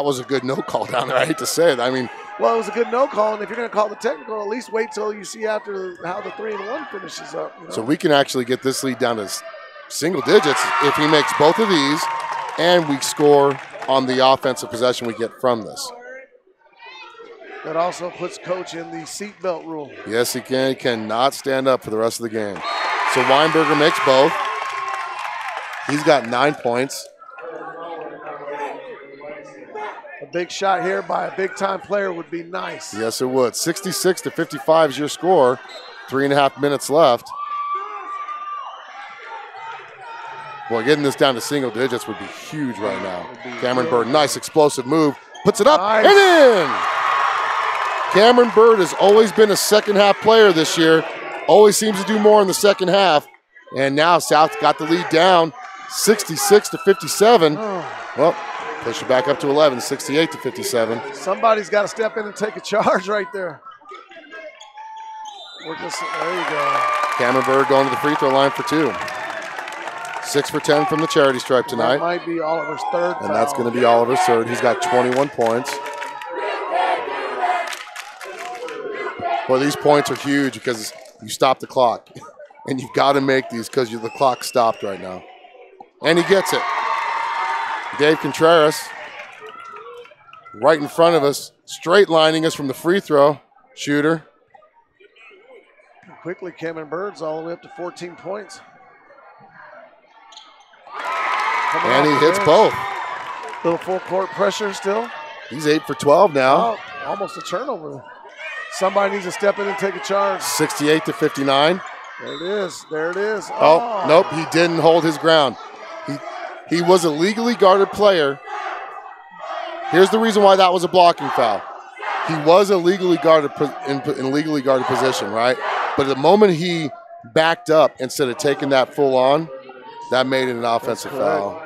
was a good no call down there. I hate to say it. I mean, well, it was a good no call, and if you're going to call the technical, at least wait till you see after how the 3-and-1 finishes up. You know? So we can actually get this lead down to single digits if he makes both of these, and we score on the offensive possession we get from this. That also puts Coach in the seatbelt rule. Yes, he can. He cannot stand up for the rest of the game. So Weinberger makes both. He's got 9 points. A big shot here by a big-time player would be nice. Yes, it would. 66-55 is your score. 3.5 minutes left. Well, getting this down to single digits would be huge right now. Cameron Bird, nice explosive move. Puts it up and in. Cameron Bird has always been a second-half player this year. Always seems to do more in the second half. And now South got the lead down 66-57. Well, push it back up to 11, 68-57. Somebody's got to step in and take a charge right there. There you go. Cameron Bird going to the free throw line for 2. 6 for 10 from the charity stripe tonight. That might be Oliver's third foul. And that's going to be Oliver's third. He's got 21 points. Well, these points are huge because you stop the clock. And you've got to make these because the clock stopped right now. And he gets it. Dave Contreras, right in front of us, straight lining us from the free throw shooter. Quickly, Cameron Birds all the way up to 14 points. And he hits both. Little full court pressure still. He's 8 for 12 now. Oh, almost a turnover. Somebody needs to step in and take a charge. 68 to 59. There it is. There it is. Oh, nope, he didn't hold his ground. He was a legally guarded player. Here's the reason why that was a blocking foul. He was a legally guarded in legally guarded position, right? But the moment he backed up instead of taking that full on, that made it an offensive foul.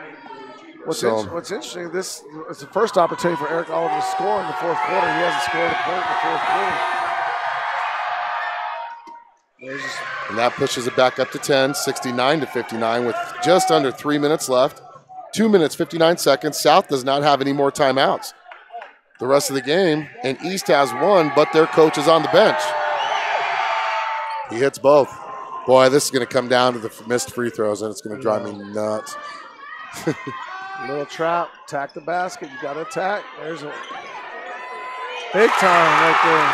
What's interesting, this is the first opportunity for Eric Oliver to score in the fourth quarter. He hasn't scored a point in the fourth quarter. And that pushes it back up to 10, 69 to 59 with just under 3 minutes left. 2 minutes, 59 seconds. South does not have any more timeouts the rest of the game, and East has one, but their coach is on the bench. He hits both. Boy, this is going to come down to the missed free throws, and it's going to drive me nuts. Little trap, attack the basket. You got to attack. There's a big time right there.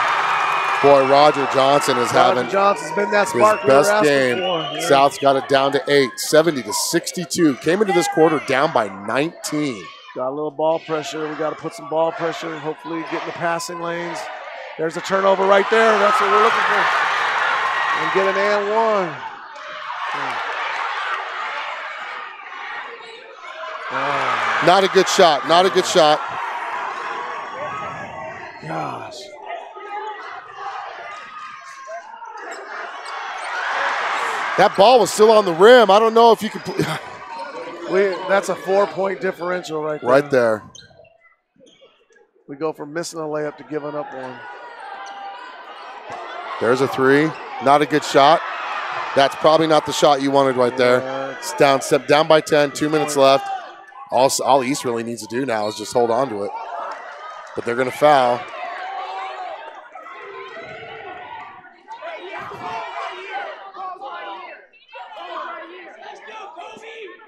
Boy, Roger Johnson is having Johnson's been that spark his best game. Yeah. South's got it down to 8, 70 to 62. Came into this quarter down by 19. Got a little ball pressure. We got to put some ball pressure and hopefully get in the passing lanes. There's a turnover right there. That's what we're looking for. And get an and one. Not a good shot. Not a good shot. Gosh. That ball was still on the rim. I don't know if you could. That's a 4-point differential right there. Right there. We go from missing a layup to giving up one. There's a three. Not a good shot. That's probably not the shot you wanted right there. It's down, step down by 10, 2 minutes left. All East really needs to do now is just hold on to it. But they're going to foul.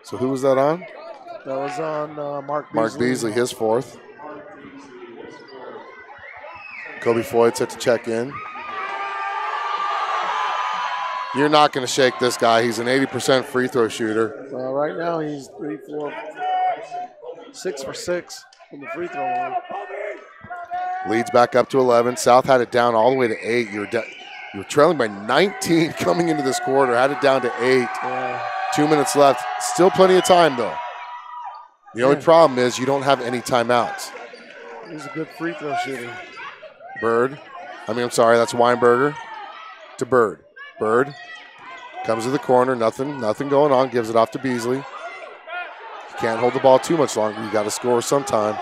So who was that on? That was on Mark Beasley. Mark Beasley, his fourth. Kobe Floyd set to check in. You're not going to shake this guy. He's an 80% free throw shooter. Right now he's 6 for 6 from the free throw line. Leads back up to 11. South had it down all the way to 8. You're trailing by 19 coming into this quarter. Had it down to 8. Yeah. 2 minutes left. Still plenty of time, though. The only problem is you don't have any timeouts. He's a good free throw shooter. That's Weinberger to Bird. Bird comes to the corner. Nothing going on. Gives it off to Beasley. You can't hold the ball too much longer. You got to score sometime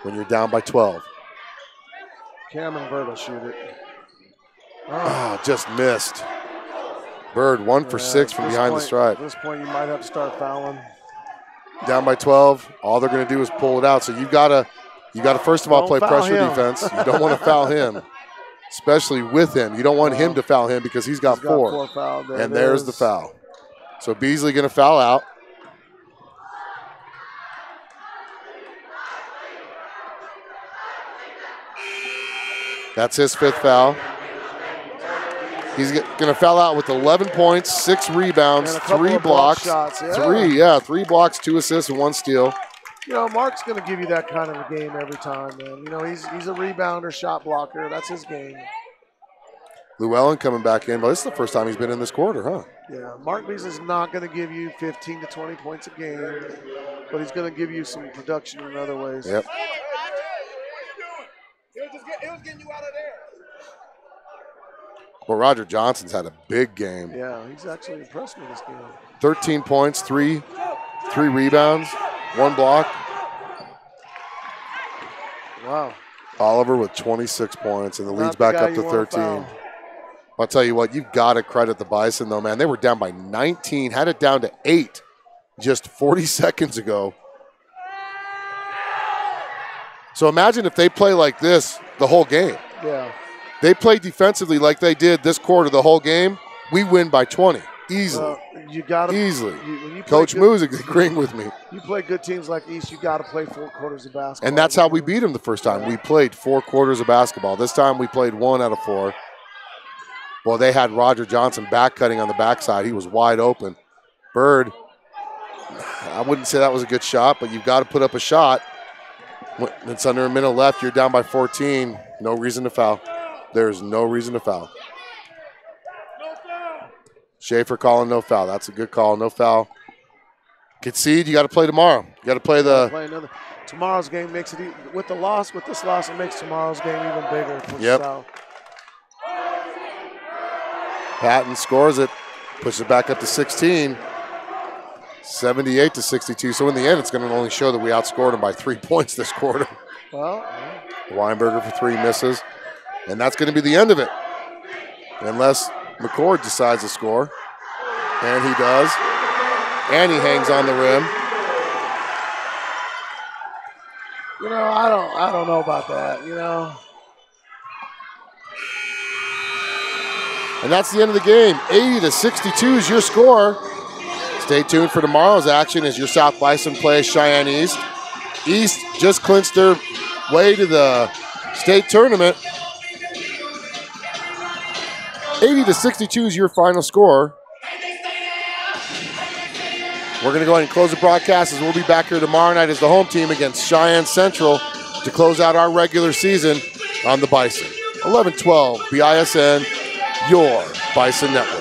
when you're down by 12. Cameron Bird will shoot it. Just missed. Bird 1 for 6 from behind the stripe. At this point, you might have to start fouling. Down by 12. All they're going to do is pull it out. So you got to first of all play pressure defense. You don't want to foul him, especially with him. You don't want him to foul him because he's got 4. And there's the foul. So Beasley going to foul out. That's his 5th foul. He's going to foul out with 11 points, 6 rebounds, 3 blocks. Shots, yeah. 3 blocks, 2 assists, and 1 steal. Mark's going to give you that kind of a game every time, man. He's a rebounder, shot blocker. That's his game. Llewellyn coming back in, but this is the first time he's been in this quarter, huh? Yeah, Mark Beasley's not going to give you 15 to 20 points a game, but he's going to give you some production in other ways. Yep. It was getting you out of there. Well, Roger Johnson's had a big game. Yeah, he's actually impressed me this game. 13 points, 3 rebounds, 1 block. Wow. Oliver with 26 points, and the lead's back up to 13. I'll tell you what, you've got to credit the Bison, though, man. They were down by 19, had it down to 8 just 40 seconds ago. So imagine if they play like this the whole game. Yeah. They play defensively like they did this quarter the whole game, We win by 20 easily. You got easily. When you Coach Moose is agreeing with me. You play good teams like East, you got to play 4 quarters of basketball. And that's how we beat them the first time. We played 4 quarters of basketball. This time we played 1 out of 4. Well, they had Roger Johnson back cutting on the backside. He was wide open. Bird, I wouldn't say that was a good shot, but you've got to put up a shot. When it's under a minute left, you're down by 14. No reason to foul. There's no reason to foul. Schaefer calling no foul. That's a good call. No foul. Concede, you got to play tomorrow. You got to play tomorrow's game makes it, with this loss, it makes tomorrow's game even bigger for South. Patton scores it, pushes it back up to 16. 78-62. So in the end, it's going to only show that we outscored them by 3 points this quarter. Well, Weinberger for 3 misses. And that's going to be the end of it. Unless McCord decides to score. And he does. And he hangs on the rim. I don't know about that, And that's the end of the game. 80-62 is your score. Stay tuned for tomorrow's action as your South Bison plays Cheyenne East. East just clinched their way to the state tournament. 80-62 is your final score. We're going to go ahead and close the broadcast as we'll be back here tomorrow night as the home team against Cheyenne Central to close out our regular season on the Bison. 11-12 BISN, your Bison Network.